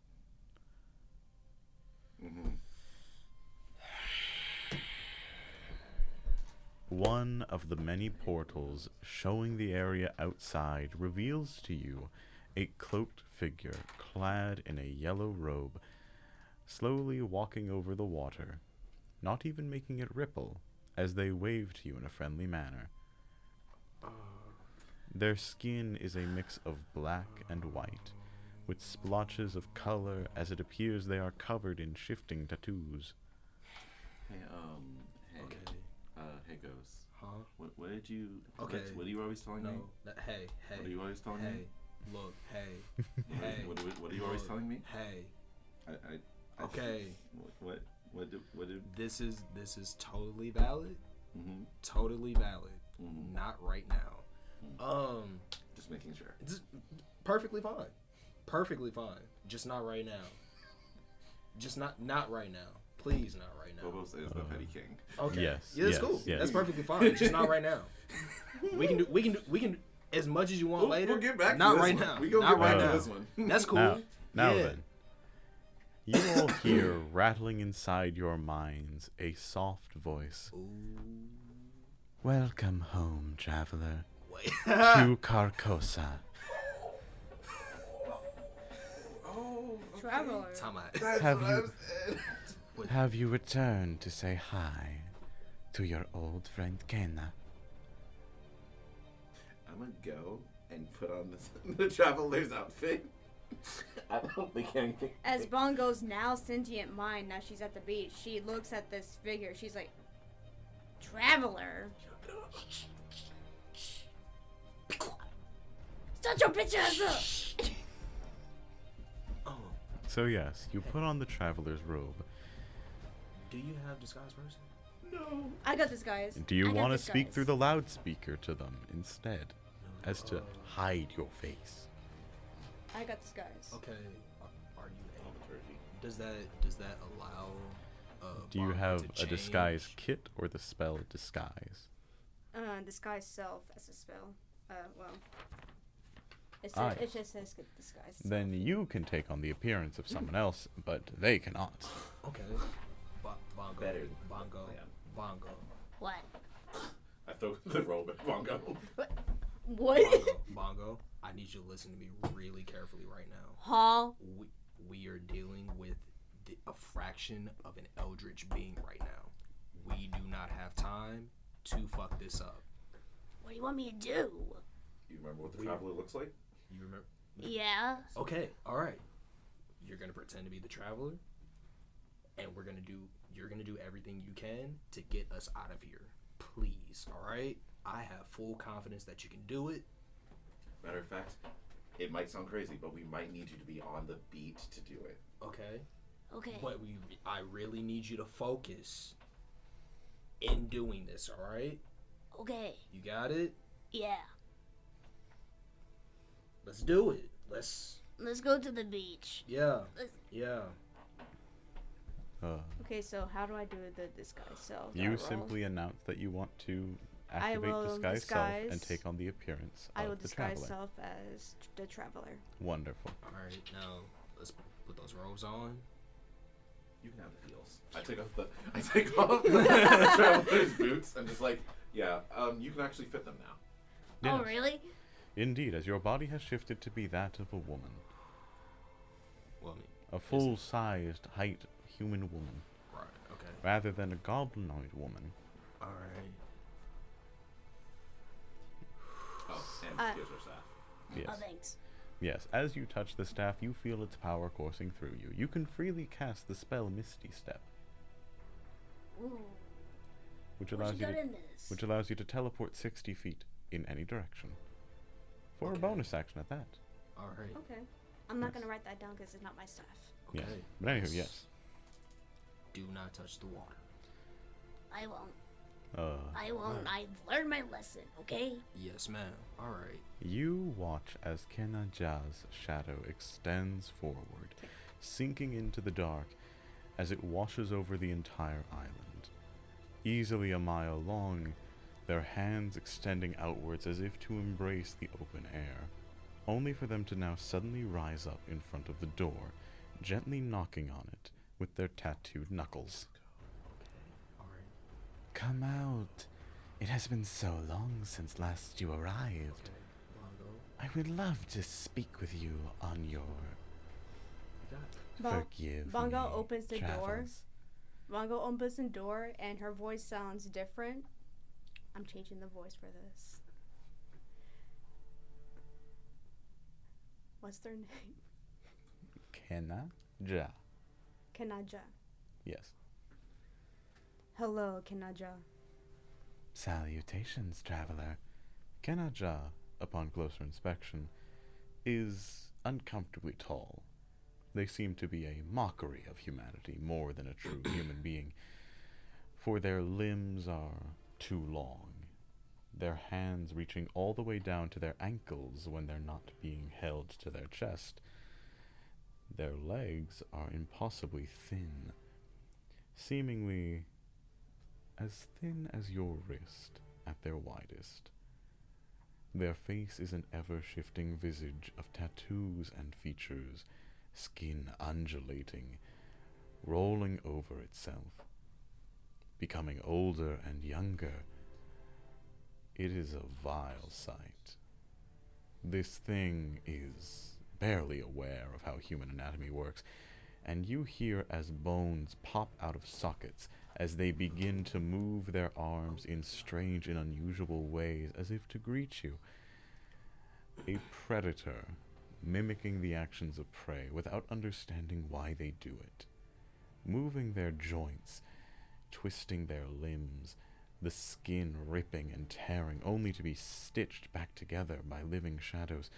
S3: Mm-hmm.
S1: One of the many portals showing the area outside reveals to you a cloaked figure clad in a yellow robe, slowly walking over the water, not even making it ripple, as they wave to you in a friendly manner. Their skin is a mix of black and white, with splotches of color as it appears they are covered in shifting tattoos.
S3: Hey, hey,
S2: Okay.
S3: Hey, Ghost.
S2: Huh?
S3: What did you?
S2: Okay.
S3: What are you always telling me?
S2: No. Hey.
S3: What are you always telling
S2: Hey.
S3: me?
S2: Look. Hey. Hey.
S3: What are you always
S2: Look,
S3: telling me?
S2: Hey.
S3: I
S2: Okay.
S3: What did?
S2: This is totally valid.
S3: Mm-hmm.
S2: Totally valid.
S3: Mm-hmm.
S2: Not right now.
S3: Just making sure.
S2: It's perfectly fine. Perfectly fine. Just not right now. Just not right now. Please, not right now.
S3: Phobos is the petty king.
S2: Okay.
S1: Yes,
S2: Yeah, that's
S1: yes,
S2: cool.
S1: yes.
S2: That's perfectly fine. Just not right now. We can do as much as you want later.
S3: We'll get back
S2: not
S3: to this
S2: right
S3: one.
S2: now.
S3: We go
S2: not
S3: get
S2: right
S3: back
S2: now.
S3: to this one.
S2: That's cool.
S1: Now
S2: Yeah.
S1: then, you all hear rattling inside your minds a soft voice.
S2: Ooh.
S1: Welcome home, traveler,
S2: Wait.
S1: to Carcosa.
S3: Oh,
S4: Traveler.
S2: Time out.
S3: That's
S1: Have
S3: what I
S1: you-
S3: said.
S1: Have you returned to say hi to your old friend Kenna?
S3: I'm gonna go and put on the traveler's outfit. I don't think anything.
S4: As Bongo's now sentient mind, now she's at the beach, she looks at this figure. She's like, Traveler?
S5: Shut your bitch ass up!
S2: Oh,
S1: So yes, you put on the traveler's robe.
S2: do you have disguise person?
S3: No.
S4: I got this, guys.
S1: Do you
S4: I got
S1: want to
S4: this,
S1: speak
S4: guys.
S1: through the loudspeaker to them instead, as to hide your face?
S4: I got this, guys.
S2: Okay. Are you
S3: Oh,
S2: able?
S3: turkey.
S2: Does that allow?
S1: Do you
S2: Bongo
S1: have
S2: to
S1: a disguise
S2: change?
S1: kit or the spell disguise?
S4: Disguise self as a spell. Well.
S1: Aye.
S4: It just says disguise self.
S1: Then you can take on the appearance of someone else, but they cannot.
S2: Okay. Bongo.
S3: Better.
S2: Bongo.
S3: Yeah.
S5: What?
S2: Bongo.
S3: I throw the robe at Bongo.
S4: What?
S2: Bongo. I need you to listen to me really carefully right now.
S5: Huh?
S2: We are dealing with a fraction of an eldritch being right now. We do not have time to fuck this up.
S5: What do you want me to do?
S3: You remember what the
S2: We-
S3: traveler looks like?
S2: You remember?
S5: Yeah.
S2: Okay, all right. You're gonna pretend to be the traveler, and you're gonna do everything you can to get us out of here. Please, all right? I have full confidence that you can do it.
S3: Matter of fact, it might sound crazy, but we might need you to be on the beat to do it.
S2: Okay.
S5: Okay.
S2: But I really need you to focus in doing this, all right?
S5: Okay.
S2: You got it?
S5: Yeah.
S2: Let's do it. Let's
S5: Let's go to the beach.
S2: yeah.
S5: Let's-
S2: Yeah.
S4: Okay, so how do I do the disguise self? Do I
S1: You
S4: roll?
S1: simply announce that you want to
S4: I
S1: activate
S4: will
S1: disguise self and
S4: disguise-
S1: take on the appearance
S4: I will
S1: of the
S4: disguise
S1: traveler.
S4: self as the traveler.
S1: Wonderful.
S2: All right. Now let's put those robes on.
S3: You can have the heels. I take off the traveler's boots and just like, yeah, you can actually fit them now.
S5: Oh,
S1: Yes.
S5: really?
S1: Indeed, as your body has shifted to be that of a woman.
S2: Well, I mean,
S1: A full-sized, height human woman,
S2: right. Okay.
S1: rather than a goblinoid woman.
S2: All right.
S3: Oh, and
S4: Uh,
S3: gives her staff.
S1: Yes.
S5: Oh, thanks.
S1: Yes, as you touch the staff, you feel its power coursing through you. You can freely cast the spell Misty Step,
S5: Ooh.
S1: which
S5: What
S1: allows
S5: you
S1: you
S5: got
S1: to,
S5: in this?
S1: which allows you to teleport 60 feet in any direction. For
S2: Okay.
S1: a bonus action at that.
S2: All right.
S4: Okay. I'm not
S1: Yes.
S4: gonna write that down because it's not my stuff.
S2: Okay.
S1: Yes. But anywho, yes.
S2: Do not touch the water.
S5: I won't.
S1: I
S5: I've learned my lesson, okay?
S2: Yes, ma'am. All right.
S1: You watch as Kenaja's shadow extends forward, sinking into the dark as it washes over the entire island. Easily a mile long, their hands extending outwards as if to embrace the open air, only for them to now suddenly rise up in front of the door, gently knocking on it with their tattooed knuckles.
S6: Come out. It has been so long since last you arrived. I would love to speak with you on your forgive
S4: Bongo
S6: me
S4: opens the door.
S6: travels.
S4: Bongo opens the door and her voice sounds different. I'm changing the voice for this. What's their name?
S1: Kenaja.
S4: Kenaja.
S1: Yes.
S4: Hello, Kenaja.
S6: Salutations, traveler.
S1: Kenaja, upon closer inspection, is uncomfortably tall. They seem to be a mockery of humanity more than a true human being, for their limbs are too long, their hands reaching all the way down to their ankles when they're not being held to their chest. Their legs are impossibly thin, seemingly as thin as your wrist at their widest. Their face is an ever-shifting visage of tattoos and features, skin undulating, rolling over itself, becoming older and younger. It is a vile sight. This thing is barely aware of how human anatomy works, and you hear as bones pop out of sockets as they begin to move their arms in strange and unusual ways as if to greet you. A predator mimicking the actions of prey without understanding why they do it, moving their joints, twisting their limbs, the skin ripping and tearing only to be stitched back together by living shadows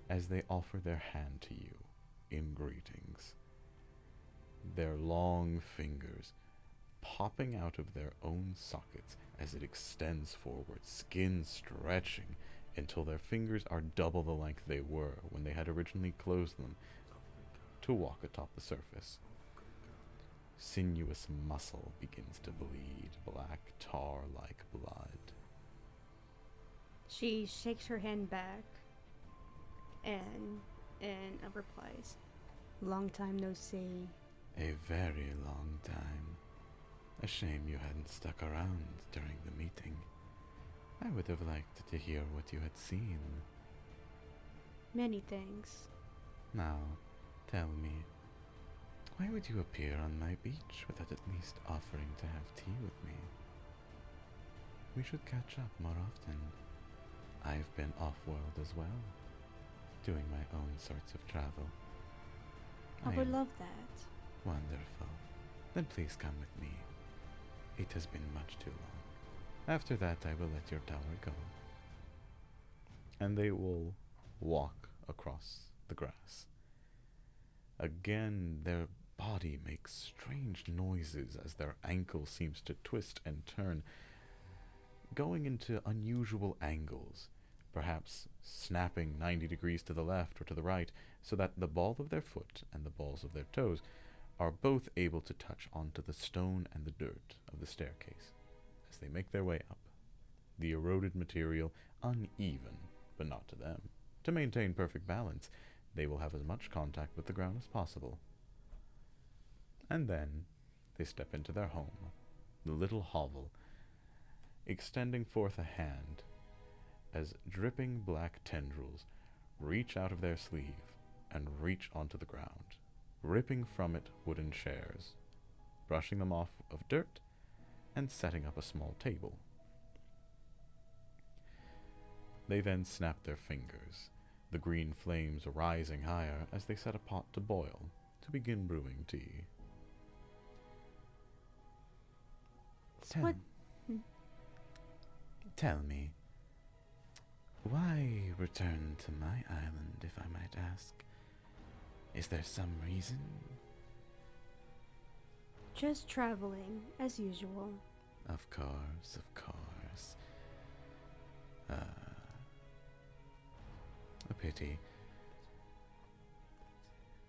S1: as they offer their hand to you in greetings. Their long fingers popping out of their own sockets as it extends forward, skin stretching until their fingers are double the length they were when they had originally closed them to walk atop the surface. Sinuous muscle begins to bleed black tar-like blood.
S4: She shakes her hand back and replies, "Long time no see."
S6: A very long time. A shame you hadn't stuck around during the meeting. I would have liked to hear what you had seen.
S4: Many things.
S6: Now, tell me, why would you appear on my beach without at least offering to have tea with me? We should catch up more often. I've been off-world as well, doing my own sorts of travel.
S4: I would
S6: am
S4: love that.
S6: Wonderful. Then please come with me. It has been much too long. After that, I will let your tower go.
S1: And they will walk across the grass. Again, their body makes strange noises as their ankle seems to twist and turn, going into unusual angles, perhaps snapping 90 degrees to the left or to the right, so that the ball of their foot and the balls of their toes are both able to touch onto the stone and the dirt of the staircase as they make their way up, the eroded material uneven, but not to them. To maintain perfect balance, they will have as much contact with the ground as possible. And then they step into their home, the little hovel, extending forth a hand as dripping black tendrils reach out of their sleeve and reach onto the ground, ripping from it wooden chairs, brushing them off of dirt, and setting up a small table. They then snap their fingers, the green flames rising higher as they set a pot to boil to begin brewing tea.
S4: What?
S6: Tell me, why return to my island, if I might ask? Is there some reason?
S4: Just traveling, as usual.
S6: Of course, of course. A pity.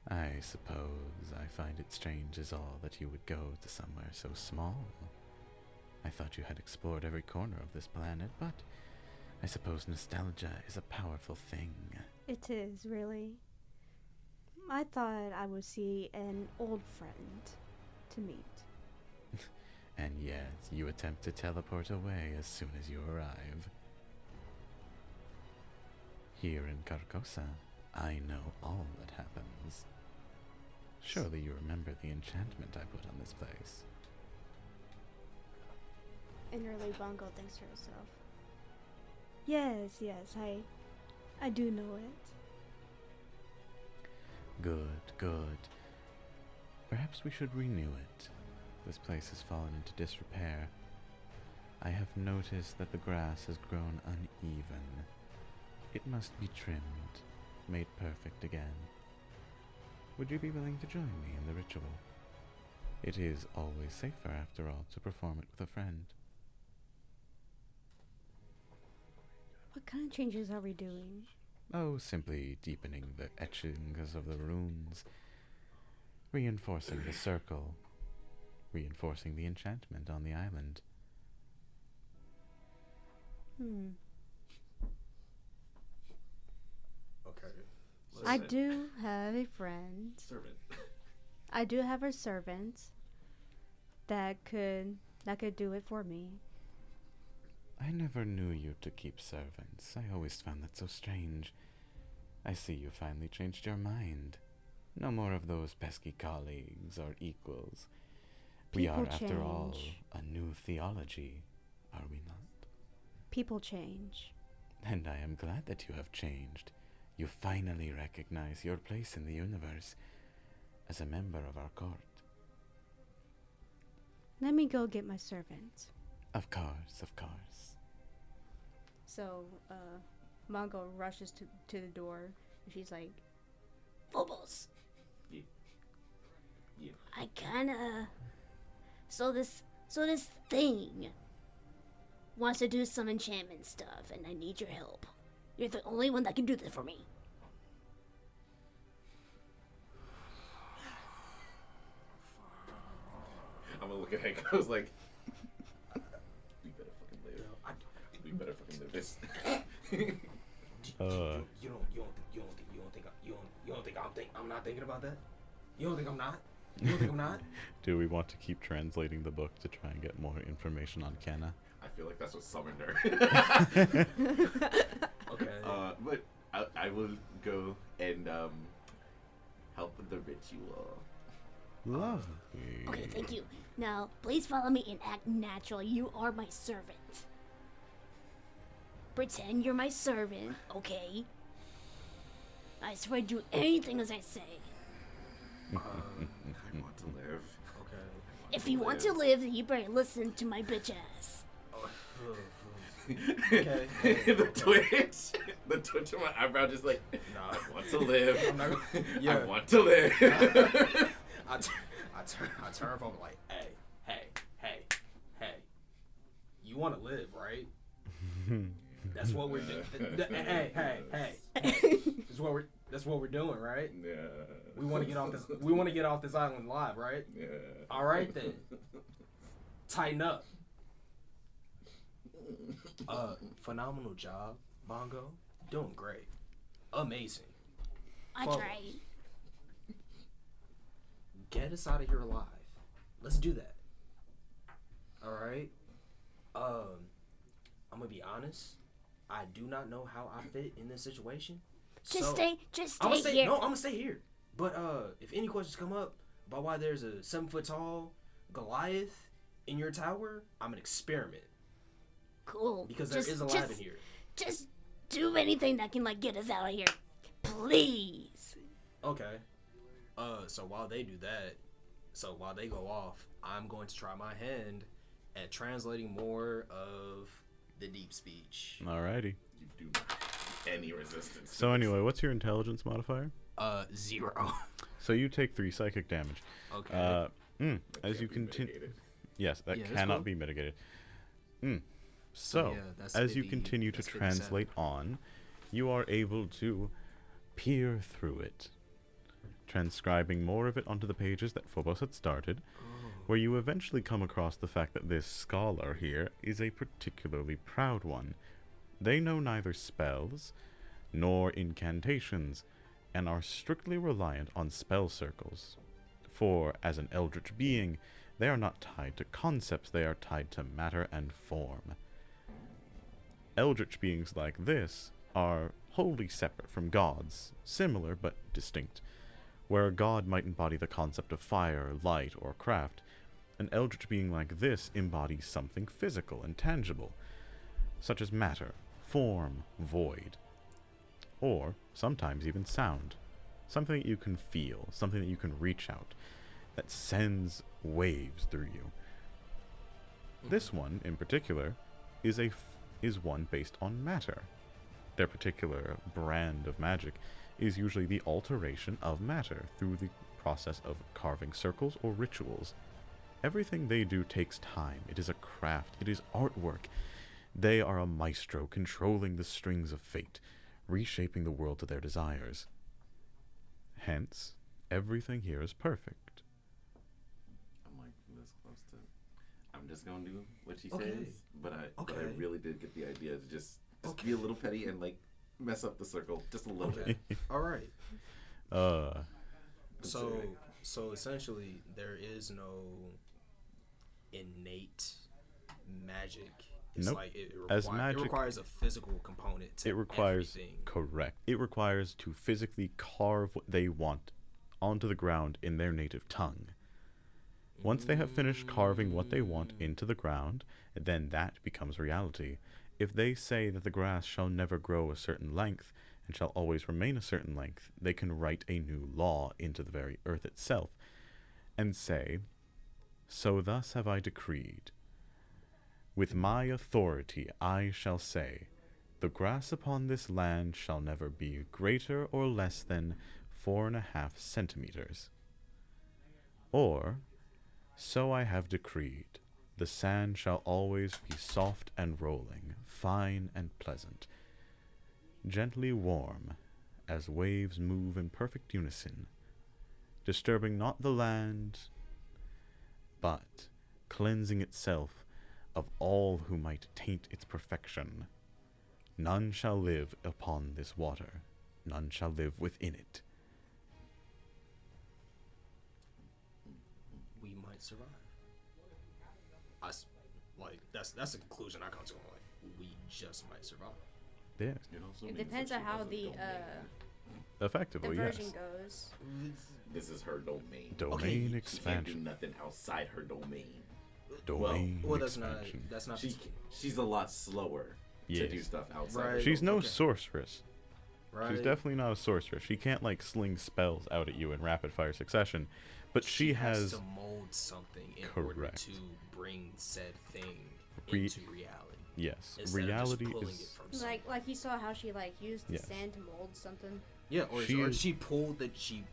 S6: I suppose I find it strange as all that you would go to somewhere so small. I thought you had explored every corner of this planet, but I suppose nostalgia is a powerful thing.
S4: It is, really. I thought I would see an old friend to meet.
S6: And yet, you attempt to teleport away as soon as you arrive. Here in Carcosa, I know all that happens. Surely you remember the enchantment I put on this place.
S4: Innerly, Bongo thinks to herself. Yes, I do know it.
S6: Good, good. Perhaps we should renew it. This place has fallen into disrepair. I have noticed that the grass has grown uneven. It must be trimmed, made perfect again. Would you be willing to join me in the ritual? It is always safer, after all, to perform it with a friend.
S4: What kind of changes are we doing?
S6: Oh, simply deepening the etchings of the runes, reinforcing the circle, reinforcing the enchantment on the island.
S2: Okay.
S4: I do have a friend.
S3: Servant.
S4: I do have a servant that could do it for me.
S6: I never knew you to keep servants. I always found that so strange. I see you finally changed your mind. No more of those pesky colleagues or equals. We
S4: People
S6: are, after all,
S4: change.
S6: a new theology, are we not?
S4: People change.
S6: And I am glad that you have changed. You finally recognize your place in the universe as a member of our court.
S4: Let me go get my servant.
S6: Of course, of course.
S4: So, Mongo rushes to the door, and she's like,
S5: Phobos.
S3: Yeah. Yeah.
S5: I kinda. So this thing wants to do some enchantment stuff, and I need your help. You're the only one that can do this for me.
S3: I'm gonna look at Hank. I was like, we better fucking live. We better fucking live this.
S2: You don't think I'm not thinking about that? You don't think I'm not? You don't think I'm not?
S1: Do we want to keep translating the book to try and get more information on Kenna?
S3: I feel like that's what summoned her.
S2: Okay.
S3: But I will go and help with the ritual.
S1: Lovely.
S5: Okay, thank you. Now, please follow me and act natural. You are my servant. Pretend you're my servant, okay? I swear to do anything as I say.
S3: I want to live.
S2: Okay.
S5: If you want to live, you better listen to my bitch ass.
S2: Okay.
S3: The twitch of my eyebrow, just like,
S2: Nah.
S3: I want to live.
S2: I'm not gonna,
S3: I
S2: yeah.
S3: want to live.
S2: I turn from like, hey. You want to live, right? That's what we're doing. Hey. That's what we're doing, right?
S3: Yeah.
S2: We want to get off this. We want to get off this island live, right?
S3: Yeah.
S2: All right then. Tighten up. Phenomenal job, Bongo. Doing great. Amazing.
S5: I
S2: Follow.
S5: tried.
S2: Get us out of here alive. Let's do that. All right. I'm gonna be honest. I do not know how I fit in this situation.
S5: Just
S2: So,
S5: stay here.
S2: No, I'm gonna stay here. But if any questions come up about why there's a 7-foot tall Goliath in your tower, I'm an experiment
S5: Cool.
S2: because there is a lab in here.
S5: Just do anything that can get us out of here, please.
S2: Okay. So while they do that, while they go off, I'm going to try my hand at translating more of the deep speech.
S1: Alrighty.
S3: You do not have any resistance.
S1: So anyway, what's your intelligence modifier?
S2: 0.
S1: So you take 3 psychic damage.
S2: Okay.
S3: That
S1: As you
S3: can't be
S1: continue,
S3: mitigated.
S1: yes, that
S2: Yeah, that's
S1: cannot
S2: cool.
S1: be mitigated. So,
S2: yeah, that's
S1: as you
S2: 50
S1: continue to
S2: that's 57.
S1: translate on, you are able to peer through it, transcribing more of it onto the pages that Phobos had started, where you eventually come across the fact that this scholar here is a particularly proud one. They know neither spells nor incantations, and are strictly reliant on spell circles. For, as an eldritch being, they are not tied to concepts, they are tied to matter and form. Eldritch beings like this are wholly separate from gods, similar but distinct. Where a god might embody the concept of fire, light, or craft, an eldritch being like this embodies something physical and tangible, such as matter, form, void, or sometimes even sound. Something that you can feel, something that you can reach out, that sends waves through you. This one, in particular, is one based on matter. Their particular brand of magic is usually the alteration of matter through the process of carving circles or rituals. Everything they do takes time. It is a craft. It is artwork. They are a maestro controlling the strings of fate, reshaping the world to their desires. Hence, everything here is perfect.
S3: I'm like this close to. I'm just gonna do what she
S2: Okay.
S3: says, but I
S2: Okay.
S3: really did get the idea to just be a little petty and like mess up the circle just a little
S2: Okay.
S3: bit.
S2: All right. So
S3: Considering.
S2: so essentially there is no innate magic. It's
S1: Nope.
S2: like it
S1: As
S2: requires,
S1: magic-
S2: it requires a physical component to
S1: It requires,
S2: everything.
S1: correct. It requires to physically carve what they want onto the ground in their native tongue. Once they have finished carving what they want into the ground, then that becomes reality. If they say that the grass shall never grow a certain length and shall always remain a certain length, they can write a new law into the very earth itself and say, "So thus have I decreed. With my authority I shall say, the grass upon this land shall never be greater or less than 4.5 centimeters. Or, so I have decreed, the sand shall always be soft and rolling, fine and pleasant, gently warm, as waves move in perfect unison, disturbing not the land, but cleansing itself of all who might taint its perfection. None shall live upon this water, none shall live within it."
S2: We might survive. That's the conclusion I come to. Like, we just might survive.
S1: Yeah,
S3: You know, so
S4: It
S3: maybe
S4: depends
S3: so
S4: on
S3: she
S4: how
S3: has a
S4: the
S3: domain.
S1: effectively, yes.
S4: version goes.
S3: This is her domain.
S1: Domain
S3: She can't do
S1: expansion.
S3: nothing outside her domain.
S1: Domain
S2: Well,
S1: expansion.
S2: that's not.
S3: She's a lot slower to do
S1: Yes.
S3: stuff outside.
S2: Right.
S3: her
S1: She's no
S3: domain.
S1: sorceress.
S2: right.
S1: She's definitely not a sorceress. She can't, like, sling spells out at you in rapid-fire succession. But she has...
S2: to mold something in order
S1: Correct.
S2: to bring said thing
S1: Re-
S2: into reality.
S1: Yes,
S2: Instead
S1: reality
S2: of just pulling
S1: is...
S2: it from somewhere.
S4: Like you saw how she like used the
S1: Yes.
S4: sand to mold something.
S2: Yeah, or
S1: She
S2: or
S1: is-
S2: she pulled that she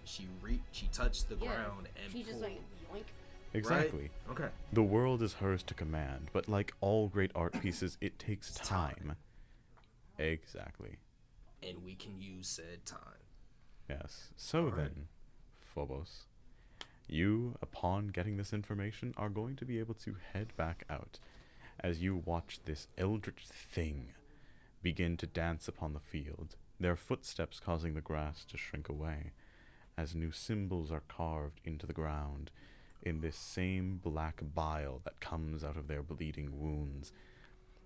S2: touched the
S4: Yeah,
S2: ground and
S4: she just
S2: pulled.
S4: like yoink.
S1: Exactly.
S2: Okay.
S1: The world is hers to command, but like all great art pieces, it takes
S2: It's time.
S1: time. Exactly.
S2: And we can use said time.
S1: Yes. So
S2: Alright.
S1: then, Phobos, you, upon getting this information, are going to be able to head back out as you watch this eldritch thing begin to dance upon the field, their footsteps causing the grass to shrink away, as new symbols are carved into the ground in this same black bile that comes out of their bleeding wounds,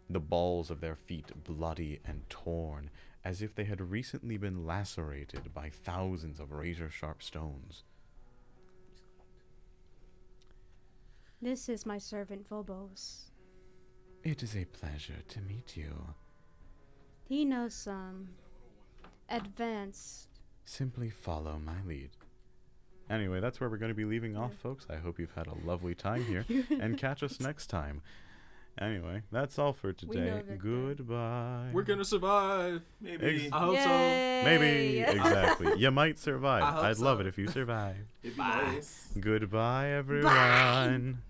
S1: the balls of their feet bloody and torn, as if they had recently been lacerated by thousands of razor-sharp stones.
S4: This is my servant Phobos.
S6: It is a pleasure to meet you.
S4: He knows some advanced.
S6: Simply follow my lead.
S1: Anyway, that's where we're going to be leaving off, folks. I hope you've had a lovely time here, and catch us next time. Anyway, that's all for
S4: know
S1: today.
S4: Victor.
S1: Goodbye.
S2: We're gonna survive.
S3: Maybe.
S2: I hope so.
S1: Maybe.
S4: Yay!
S1: Exactly. You might survive.
S2: I hope
S1: I'd love
S2: so.
S1: it if you survive.
S3: It'd be nice.
S1: Goodbye, everyone.